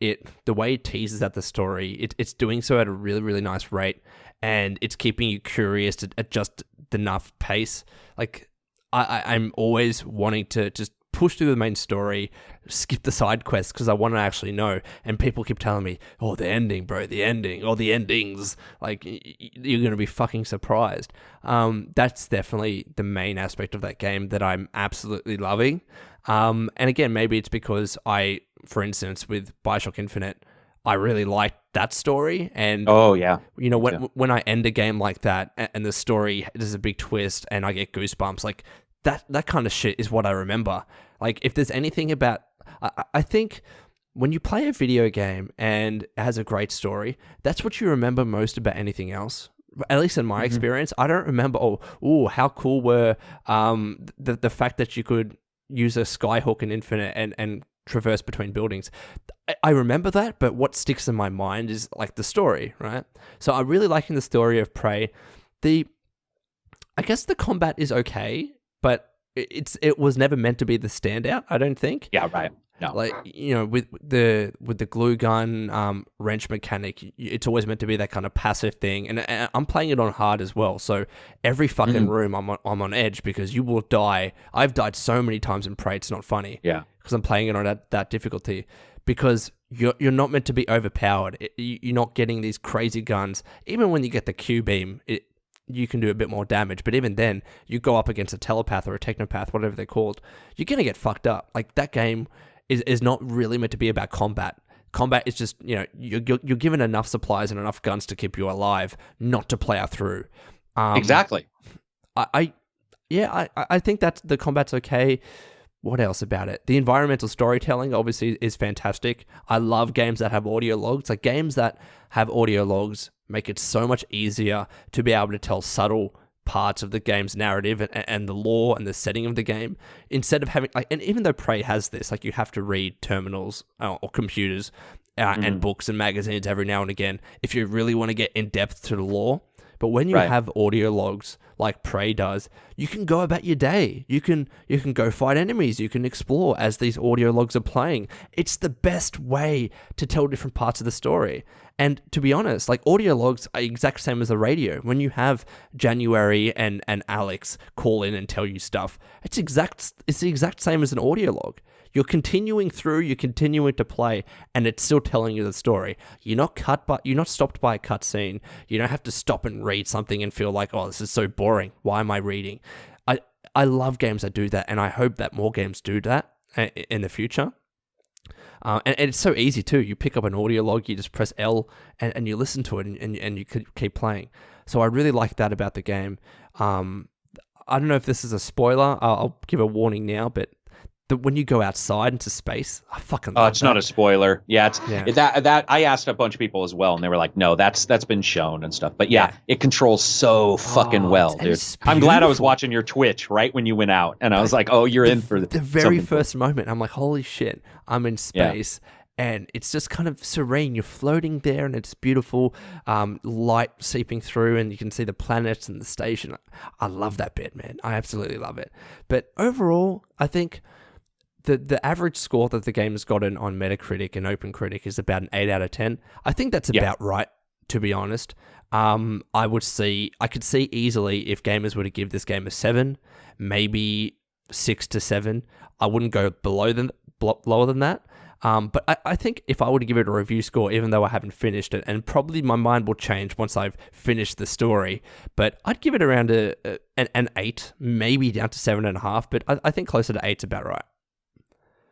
the way it teases at the story, it's doing so at a really, really nice rate, and it's keeping you curious at just enough pace. Like, I'm always wanting to just push through the main story, skip the side quests, because I want to actually know. And people keep telling me, oh, the ending, bro, the ending, or the endings. Like, you're going to be fucking surprised. That's definitely the main aspect of that game that I'm absolutely loving. And again, maybe it's because for instance, with Bioshock Infinite, I really liked that story. And when I end a game like that and the story, there's a big twist and I get goosebumps, like that kind of shit is what I remember. Like, if there's anything about, I think when you play a video game and it has a great story, that's what you remember most about anything else. At least in my experience, I don't remember, how cool were the fact that you could use a skyhook in Infinite and traverse between buildings. I remember that, but what sticks in my mind is like the story, right? So I'm really liking the story of Prey. I guess the combat is okay, but it was never meant to be the standout, I don't think. Yeah, right. No. Like, with the glue gun wrench mechanic, it's always meant to be that kind of passive thing. And I'm playing it on hard as well, so every fucking room I'm on edge, because you will die. I've died so many times in Prey, it's not funny. Yeah. Because I'm playing it on that difficulty. Because you're not meant to be overpowered. You're not getting these crazy guns. Even when you get the Q-beam, you can do a bit more damage. But even then, you go up against a telepath or a technopath, whatever they're called, you're going to get fucked up. Like, that game is not really meant to be about combat. Combat is just, you're given enough supplies and enough guns to keep you alive, not to plow through. Exactly. I think that the combat's okay. What else about it? The environmental storytelling obviously is fantastic. I love games that have audio logs. Like, games that have audio logs make it so much easier to be able to tell subtle parts of the game's narrative and the lore and the setting of the game, instead of having, like, and even though Prey has this, like, you have to read terminals or computers and books and magazines every now and again if you really want to get in depth to the lore. But when you have audio logs, like Prey does, you can go about your day. You can go fight enemies. You can explore as these audio logs are playing. It's the best way to tell different parts of the story. And to be honest, like audio logs are exact same as the radio. When you have January and Alex call in and tell you stuff, it's the exact same as an audio log. You're continuing to play, and it's still telling you the story. You're not stopped by a cutscene. You don't have to stop and read something and feel like, oh, this is so boring. Why am I reading? I love games that do that, and I hope that more games do that in the future. And it's so easy too. You pick up an audio log, you just press L, and you listen to it, and you could keep playing. So I really like that about the game. I don't know if this is a spoiler. I'll give a warning now, but when you go outside into space, I fucking love it's that. Not a spoiler. Yeah, that I asked a bunch of people as well, and they were like, "No, that's been shown and stuff." But yeah, it controls so fucking well, dude. I'm glad I was watching your Twitch right when you went out, and I was like, "Oh, you're in for the very first moment." I'm like, "Holy shit, I'm in space." Yeah. And it's just kind of serene. You're floating there, and it's beautiful. Light seeping through, and you can see the planets and the station. I love that bit, man. I absolutely love it. But overall, I think the average score that the game has gotten on Metacritic and OpenCritic is about an 8 out of 10. I think that's about right, to be honest. I could see easily if gamers were to give this game a 7, maybe 6 to 7. I wouldn't go lower than that. But I think if I were to give it a review score, even though I haven't finished it, and probably my mind will change once I've finished the story, but I'd give it around an 8, maybe down to 7.5, but I think closer to 8's about right.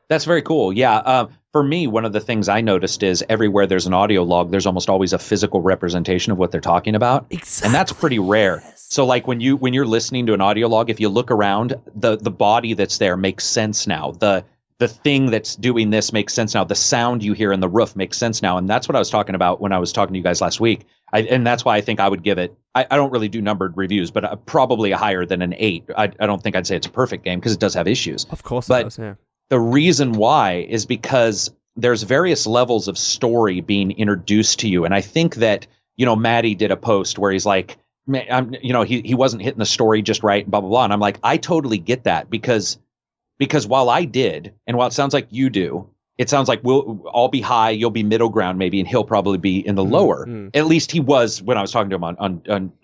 That's very cool. Yeah. For me, one of the things I noticed is everywhere there's an audio log, there's almost always a physical representation of what they're talking about. Exactly. And that's pretty rare. Yes. So like when you're listening to an audio log, if you look around, the body that's there makes sense now. The thing that's doing this makes sense now. The sound you hear in the roof makes sense now. And that's what I was talking about when I was talking to you guys last week. And that's why I think I would give it, I don't really do numbered reviews, but probably higher than an 8. I don't think I'd say it's a perfect game because it does have issues. Of course it does, yeah. The reason why is because there's various levels of story being introduced to you. And I think that, Matty did a post where he's like, man, he wasn't hitting the story just right, blah, blah, blah. And I'm like, I totally get that because while I did, and while it sounds like you do, it sounds like I'll be high, you'll be middle ground maybe, and he'll probably be in the lower. Mm-hmm. At least he was when I was talking to him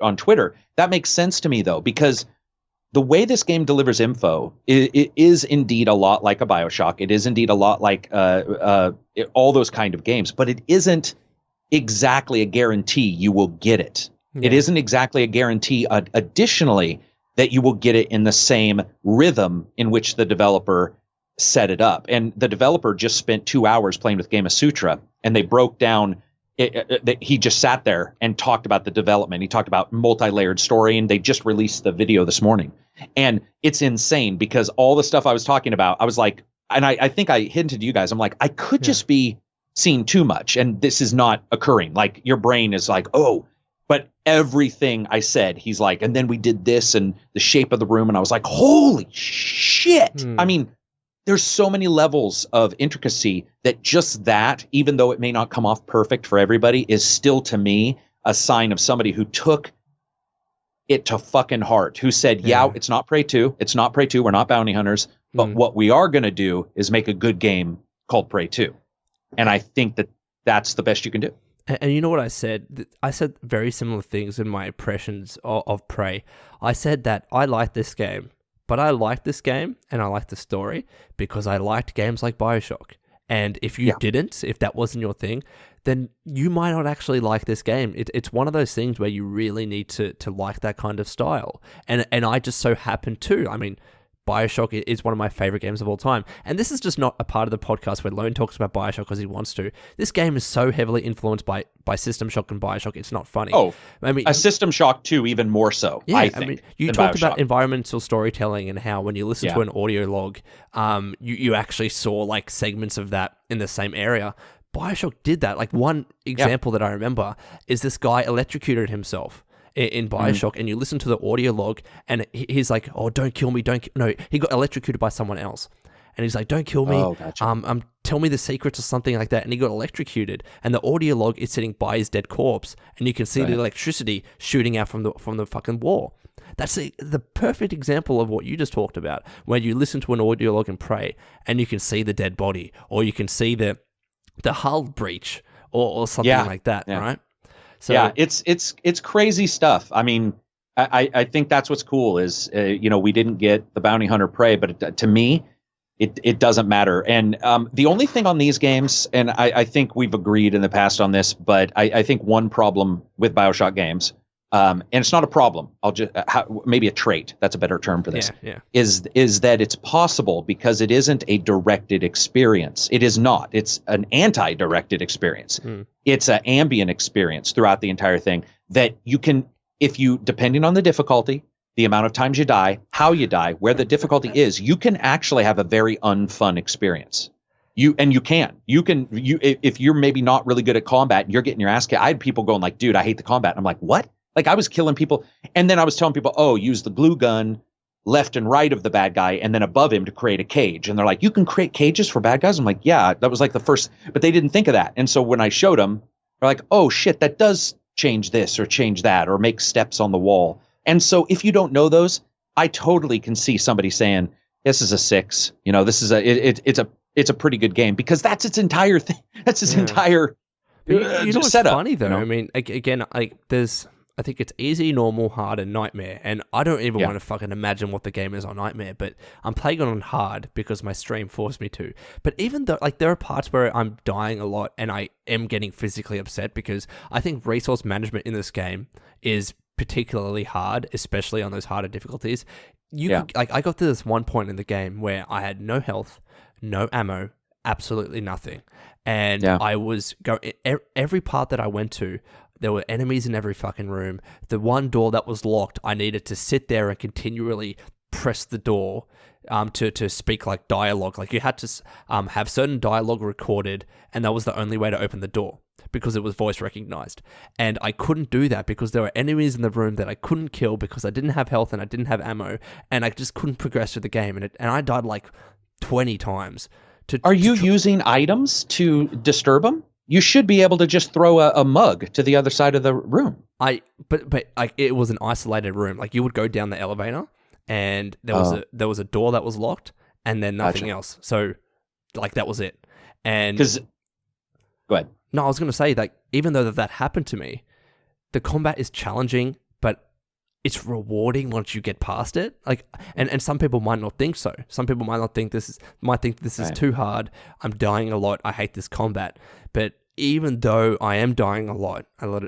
on Twitter. That makes sense to me, though, because the way this game delivers info it is indeed a lot like a BioShock. It is indeed a lot like all those kind of games, but it isn't exactly a guarantee you will get it. Yeah. It isn't exactly a guarantee, additionally, that you will get it in the same rhythm in which the developer set it up. And the developer just spent 2 hours playing with Game of Sutra, and they broke down he just sat there and talked about the development. He talked about multi-layered story, and they just released the video this morning. And it's insane because all the stuff I was talking about, I was like, and I think I hinted to you guys, I'm like, I could just be seeing too much, and this is not occurring. Like, your brain is like, oh, but everything I said, he's like, and then we did this and the shape of the room. And I was like, holy shit. I mean, there's so many levels of intricacy that just that, even though it may not come off perfect for everybody, is still to me a sign of somebody who took it to fucking heart, who said, yeah, it's not Prey 2. It's not Prey 2. We're not bounty hunters. But what we are going to do is make a good game called Prey 2. And I think that that's the best you can do. And you know what I said? I said very similar things in my impressions of Prey. I said that I like this game, but I like this game and I like the story because I liked games like BioShock. And if you didn't, if that wasn't your thing, then you might not actually like this game. It's one of those things where you really need to like that kind of style. And I just so happen to. I mean, BioShock is one of my favorite games of all time. And this is just not a part of the podcast where Lone talks about BioShock because he wants to. This game is so heavily influenced by System Shock and BioShock, it's not funny. Oh, I mean, a System Shock 2 even more so, I think. I mean, you talked about environmental storytelling and how when you listen to an audio log, you actually saw like segments of that in the same area. BioShock did that. Like one example that I remember is this guy electrocuted himself in BioShock, and you listen to the audio log, and he's like, "Oh, don't kill me! No, he got electrocuted by someone else." And he's like, "Don't kill me! Oh, gotcha. Tell me the secrets or something like that." And he got electrocuted, and the audio log is sitting by his dead corpse, and you can see the electricity shooting out from the fucking wall. That's the perfect example of what you just talked about, where you listen to an audio log in Prey and you can see the dead body, or you can see the hull breach, or something like that, right? So yeah, it's crazy stuff. I mean, I think that's what's cool is, we didn't get the Bounty Hunter Prey, but to me, it doesn't matter. And the only thing on these games, and I think we've agreed in the past on this, but I think one problem with BioShock games, and it's not a problem, I'll just maybe a trait, that's a better term for this, is that it's possible because it isn't a directed experience. It is not. It's an anti-directed experience. It's an ambient experience throughout the entire thing that you can, if you, depending on the difficulty, the amount of times you die, how you die, where the difficulty is, you can actually have a very unfun experience. If you're maybe not really good at combat, you're getting your ass kicked. I had people going like, dude, I hate the combat. I'm like, what? Like, I was killing people. And then I was telling people, oh, use the glue gun left and right of the bad guy and then above him to create a cage. And they're like, you can create cages for bad guys? I'm like, yeah, that was like the first, but they didn't think of that. And so when I showed them, they're like, oh shit, that does change this or change that or make steps on the wall. And so if you don't know those, I totally can see somebody saying, this is a 6. This is it's a pretty good game, because that's its entire thing. That's its entire what's setup. Funny though, I mean, again, I think it's easy, normal, hard, and nightmare. And I don't even want to fucking imagine what the game is on nightmare, but I'm playing it on hard because my stream forced me to. But even though, there are parts where I'm dying a lot and I am getting physically upset, because I think resource management in this game is particularly hard, especially on those harder difficulties. I got to this one point in the game where I had no health, no ammo, absolutely nothing. And I was going, every part that I went to, there were enemies in every fucking room. The one door that was locked, I needed to sit there and continually press the door to speak dialogue. You had to have certain dialogue recorded, and that was the only way to open the door, because it was voice recognized. And I couldn't do that because there were enemies in the room that I couldn't kill because I didn't have health and I didn't have ammo, and I just couldn't progress through the game. And I died 20 times. Are you using items to disturb them? You should be able to just throw a mug to the other side of the room. But it was an isolated room. You would go down the elevator, and there was a door that was locked, and then nothing else. So, that was it. And go ahead. No, I was going to say even though that happened to me, the combat is challenging, but it's rewarding once you get past it. And some people might not think so. Some people might think this is too hard. I'm dying a lot. I hate this combat. But even though I am dying a lot,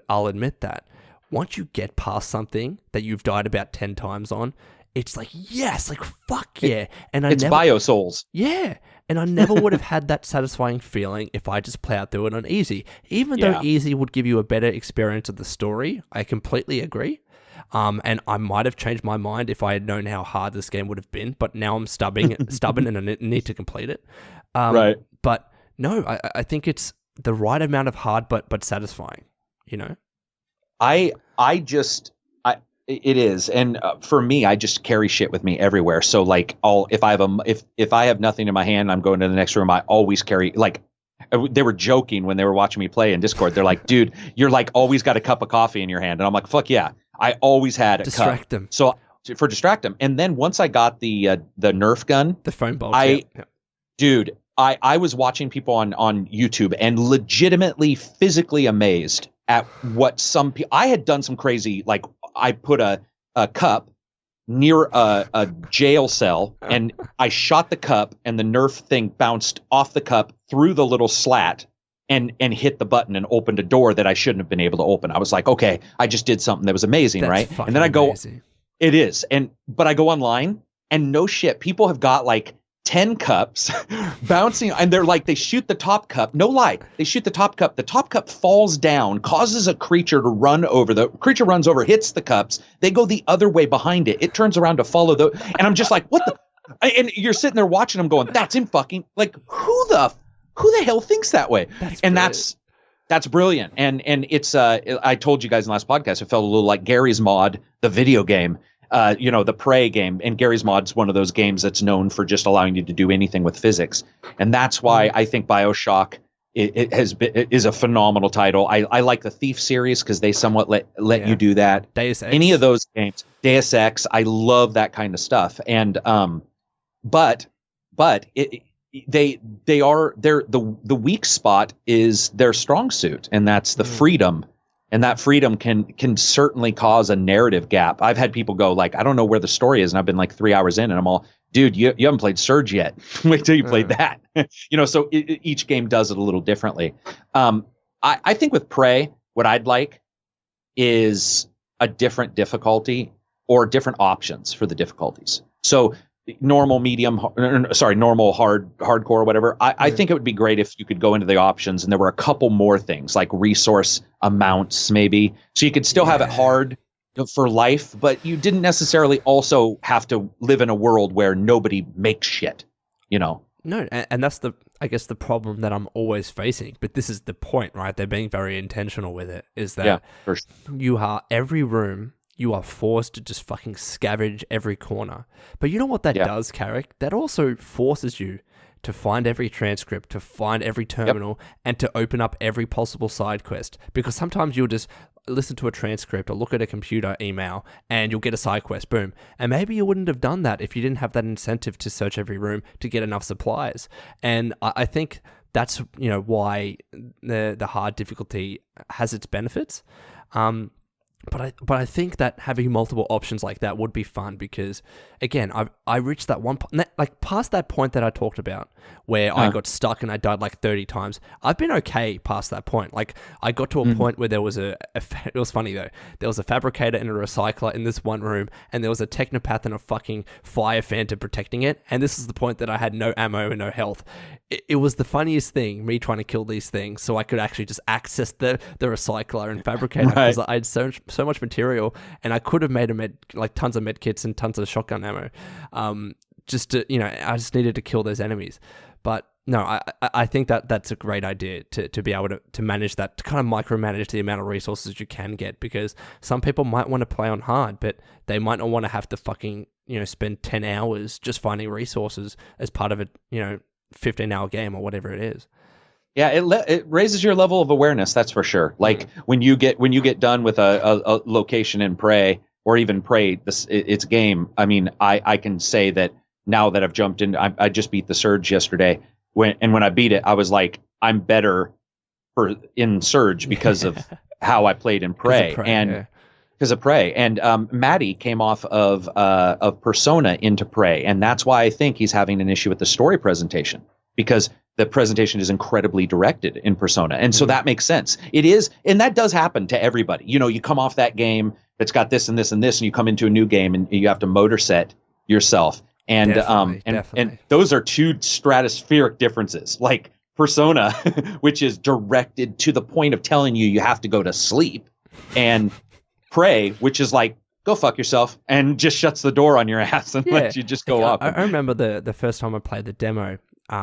I'll admit that once you get past something that you've died about 10 times on, it's yes, fuck yeah. And it's Biosouls. Yeah. And I never would have had that satisfying feeling if I just plowed through it on easy. Even though easy would give you a better experience of the story, I completely agree. And I might have changed my mind if I had known how hard this game would have been, but now I'm stubborn and I need to complete it. Right. But no, I think it's the right amount of hard, but satisfying, It is, and for me, I just carry shit with me everywhere. So if I have nothing in my hand, I'm going to the next room. I always carry they were joking when they were watching me play in Discord. They're like, dude, you're always got a cup of coffee in your hand, and I'm like, fuck yeah, I always had a distract cup. them. So for distract them, and then once I got the Nerf gun, the foam bolt, dude, I was watching people on YouTube and legitimately physically amazed at what some people. I had done some crazy I put a cup near a jail cell, and I shot the cup, and the Nerf thing bounced off the cup through the little slat and hit the button and opened a door that I shouldn't have been able to open. I was like, okay, I just did something that was amazing, right? And then I go, amazing. It is. But I go online, and no shit, people have got 10 cups bouncing, and they shoot the top cup. No lie. They shoot the top cup. The top cup falls down, causes a creature to run over. The creature runs over, hits the cups. They go the other way behind it. It turns around to follow and I'm just like, what the? And you're sitting there watching them going, that's in fucking, who the hell thinks that way? That's brilliant. And it's, I told you guys in the last podcast, it felt a little like Gary's Mod, the video game. The Prey game, and Gary's Mod's one of those games that's known for just allowing you to do anything with physics. And that's why I think BioShock it is a phenomenal title. I like the Thief series because they somewhat let you do that. Deus Ex. Any of those games, Deus Ex, I love that kind of stuff. And but the weak spot is their strong suit, and that's the freedom. And that freedom can certainly cause a narrative gap. I've had people go like, I don't know where the story is, and I've been like 3 hours in, and I'm all, dude, you haven't played Surge yet. Wait till you played that. So each game does it a little differently. I think with Prey, what I'd like is a different difficulty or different options for the difficulties. So normal, normal, hardcore, whatever. I think it would be great if you could go into the options and there were a couple more things like resource amounts, maybe. So you could still have it hard for life, but you didn't necessarily also have to live in a world where nobody makes shit, No, and that's I guess the problem that I'm always facing, but this is the point, right? They're being very intentional with it, is that you are every room, you are forced to just fucking scavenge every corner. But you know what that does, Karak? That also forces you to find every transcript, to find every terminal, and to open up every possible side quest. Because sometimes you'll just listen to a transcript or look at a computer email and you'll get a side quest, boom. And maybe you wouldn't have done that if you didn't have that incentive to search every room to get enough supplies. And I think that's why the hard difficulty has its benefits. But I think that having multiple options like that would be fun because, again, I reached that one like past that point that I talked about where I got stuck and I died like 30 times. I've been okay past that point. Like I got to a point where there was it was funny though. There was a fabricator and a recycler in this one room, and there was a technopath and a fucking fire phantom protecting it. And this is the point that I had no ammo and no health. It was the funniest thing, me trying to kill these things so I could actually just access the recycler and fabricator because I had so much material, and I could have made tons of med kits and tons of shotgun ammo. Just to, I just needed to kill those enemies. But no, I think that's a great idea to be able to manage that, to kind of micromanage the amount of resources you can get, because some people might want to play on hard, but they might not want to have to fucking, spend 10 hours just finding resources as part of a, 15-hour game or whatever it is. Yeah, it raises your level of awareness, that's for sure. Like when you get done with a location in Prey, or even Prey, its game. I mean, I can say that now that I've jumped in, I just beat the Surge yesterday. When I beat it, I was like, I'm better in Surge because of how I played in Prey, because of Prey. And Matty came off of Persona into Prey, and that's why I think he's having an issue with the story presentation, because the presentation is incredibly directed in Persona. And so that makes sense. It is, and that does happen to everybody. You come off that game that's got this and this and this, and you come into a new game and you have to motor set yourself. And definitely. And those are two stratospheric differences. Like Persona, which is directed to the point of telling you have to go to sleep, and Prey, which is like, go fuck yourself, and just shuts the door on your ass and lets you just go up. I remember the first time I played the demo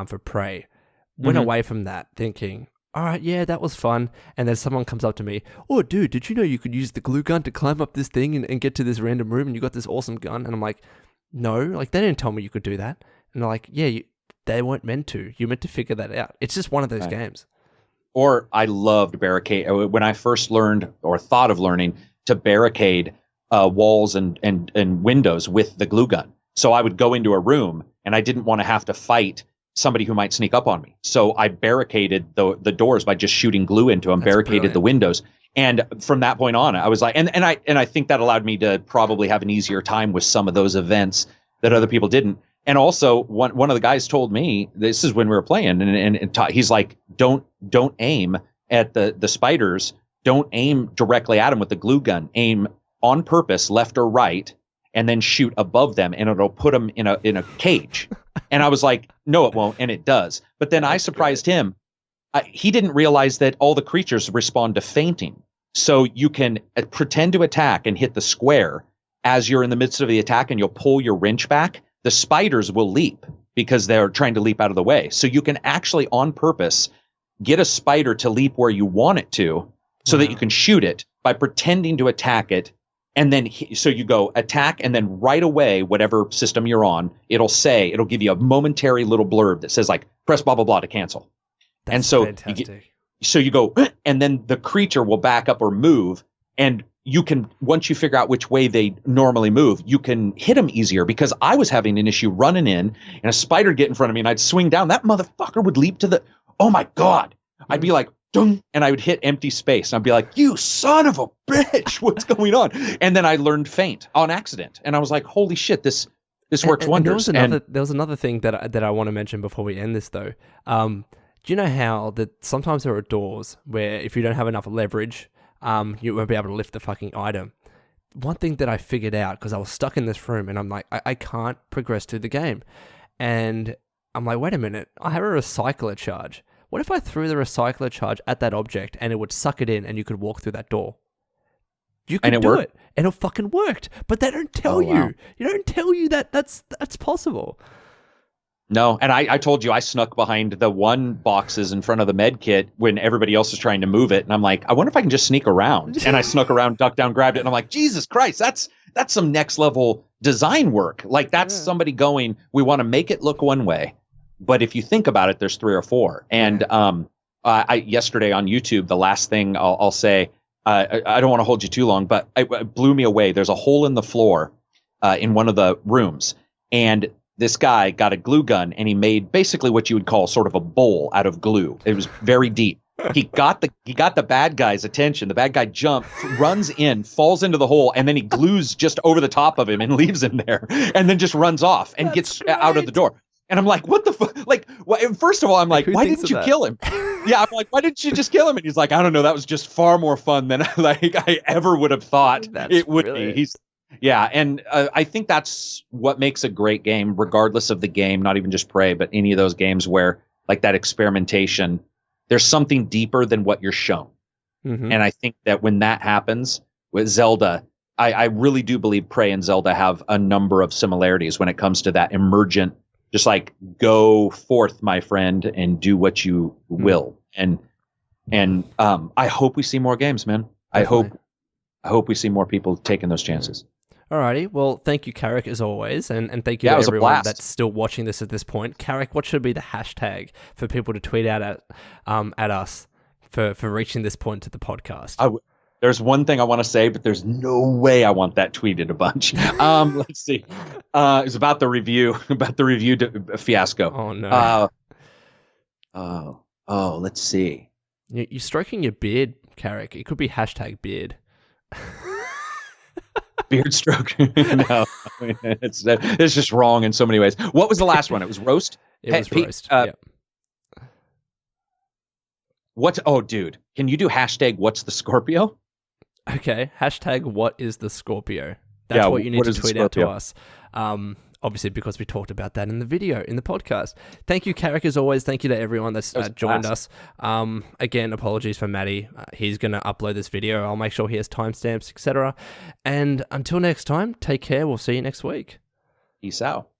for Prey, went away from that thinking, all right, yeah, that was fun. And then someone comes up to me, oh, dude, did you know you could use the glue gun to climb up this thing and get to this random room, and you got this awesome gun? And I'm like, no, like they didn't tell me you could do that. And they're like, yeah, they weren't meant to. You meant to figure that out. It's just one of those games. Or I loved barricade. When I first learned or thought of learning to barricade walls and windows with the glue gun. So I would go into a room and I didn't want to have to fight somebody who might sneak up on me. So I barricaded the doors by just shooting glue into them, barricaded the windows. And from that point on, I was like, and I think that allowed me to probably have an easier time with some of those events that other people didn't. And also, one of the guys told me, this is when we were playing, and he's like, don't aim at the spiders. Don't aim directly at them with the glue gun. Aim on purpose, left or right, and then shoot above them, and it'll put them in a cage. And I was like, no, it won't, and it does. But then I surprised him. He didn't realize that all the creatures respond to fainting. So you can pretend to attack and hit the square as you're in the midst of the attack, and you'll pull your wrench back. The spiders will leap because they're trying to leap out of the way. So you can actually, on purpose, get a spider to leap where you want it to, so that you can shoot it by pretending to attack it. And then, so you go attack, and then right away, whatever system you're on, it'll give you a momentary little blurb that says like, press blah, blah, blah to cancel. That's and so fantastic. you go, and then the creature will back up or move, and you can, once you figure out which way they normally move, you can hit them easier, because I was having an issue running in and a spider get in front of me and I'd swing down. That motherfucker would leap to the, oh my God. I'd be like, dung, and I would hit empty space. And I'd be like, you son of a bitch, what's going on? And then I learned feint on accident. And I was like, holy shit, this works wonders. There was another thing that I want to mention before we end this though. Do you know how that sometimes there are doors where if you don't have enough leverage, you won't be able to lift the fucking item? One thing that I figured out, because I was stuck in this room and I'm like, I can't progress through the game. And I'm like, wait a minute, I have a recycler charge. What if I threw the recycler charge at that object and it would suck it in and you could walk through that door? You could do it. And it fucking worked. But they don't tell you. Wow. You don't tell you that that's possible. No, and I told you I snuck behind the one boxes in front of the med kit when everybody else was trying to move it. And I'm like, I wonder if I can just sneak around. And I snuck around, ducked down, grabbed it. And I'm like, Jesus Christ, that's some next level design work. Like that's somebody going, we want to make it look one way. But if you think about it, there's 3 or 4. And I yesterday on YouTube, the last thing I'll say, I don't want to hold you too long, but it blew me away. There's a hole in the floor in one of the rooms. And this guy got a glue gun and he made basically what you would call sort of a bowl out of glue. It was very deep. He got the bad guy's attention. The bad guy jumped, runs in, falls into the hole, and then he glues just over the top of him and leaves him there, and then just runs off and gets out of the door. And I'm like, what the fuck? Like, first of all, I'm like, why didn't you kill him? Yeah, I'm like, why didn't you just kill him? And he's like, I don't know. That was just far more fun than I ever would have thought it would be. Yeah, and I think that's what makes a great game, regardless of the game, not even just Prey, but any of those games where, like, that experimentation, there's something deeper than what you're shown. Mm-hmm. And I think that when that happens with Zelda, I really do believe Prey and Zelda have a number of similarities when it comes to that emergent, just like, go forth, my friend, and do what you will. And I hope we see more games, man. Definitely. I hope we see more people taking those chances. Alrighty, well, thank you, Karak, as always, and thank you to everyone that's still watching this at this point. Karak, what should be the hashtag for people to tweet out at us for reaching this point of the podcast? There's one thing I want to say, but there's no way I want that tweeted a bunch. Let's see. It's about the review fiasco. Oh no. Let's see. You're stroking your beard, Karak. It could be hashtag beard. Beard stroke. No, it's just wrong in so many ways. What was the last one? It was roast. Roast. Yep. Dude, can you do hashtag what's the Scorpio? Okay, hashtag what is the Scorpio? That's what you need to tweet out to us. Obviously, because we talked about that in the video, in the podcast. Thank you, Karak, as always. Thank you to everyone that's joined us. Again, apologies for Matty. He's going to upload this video. I'll make sure he has timestamps, etc. And until next time, take care. We'll see you next week. Peace out.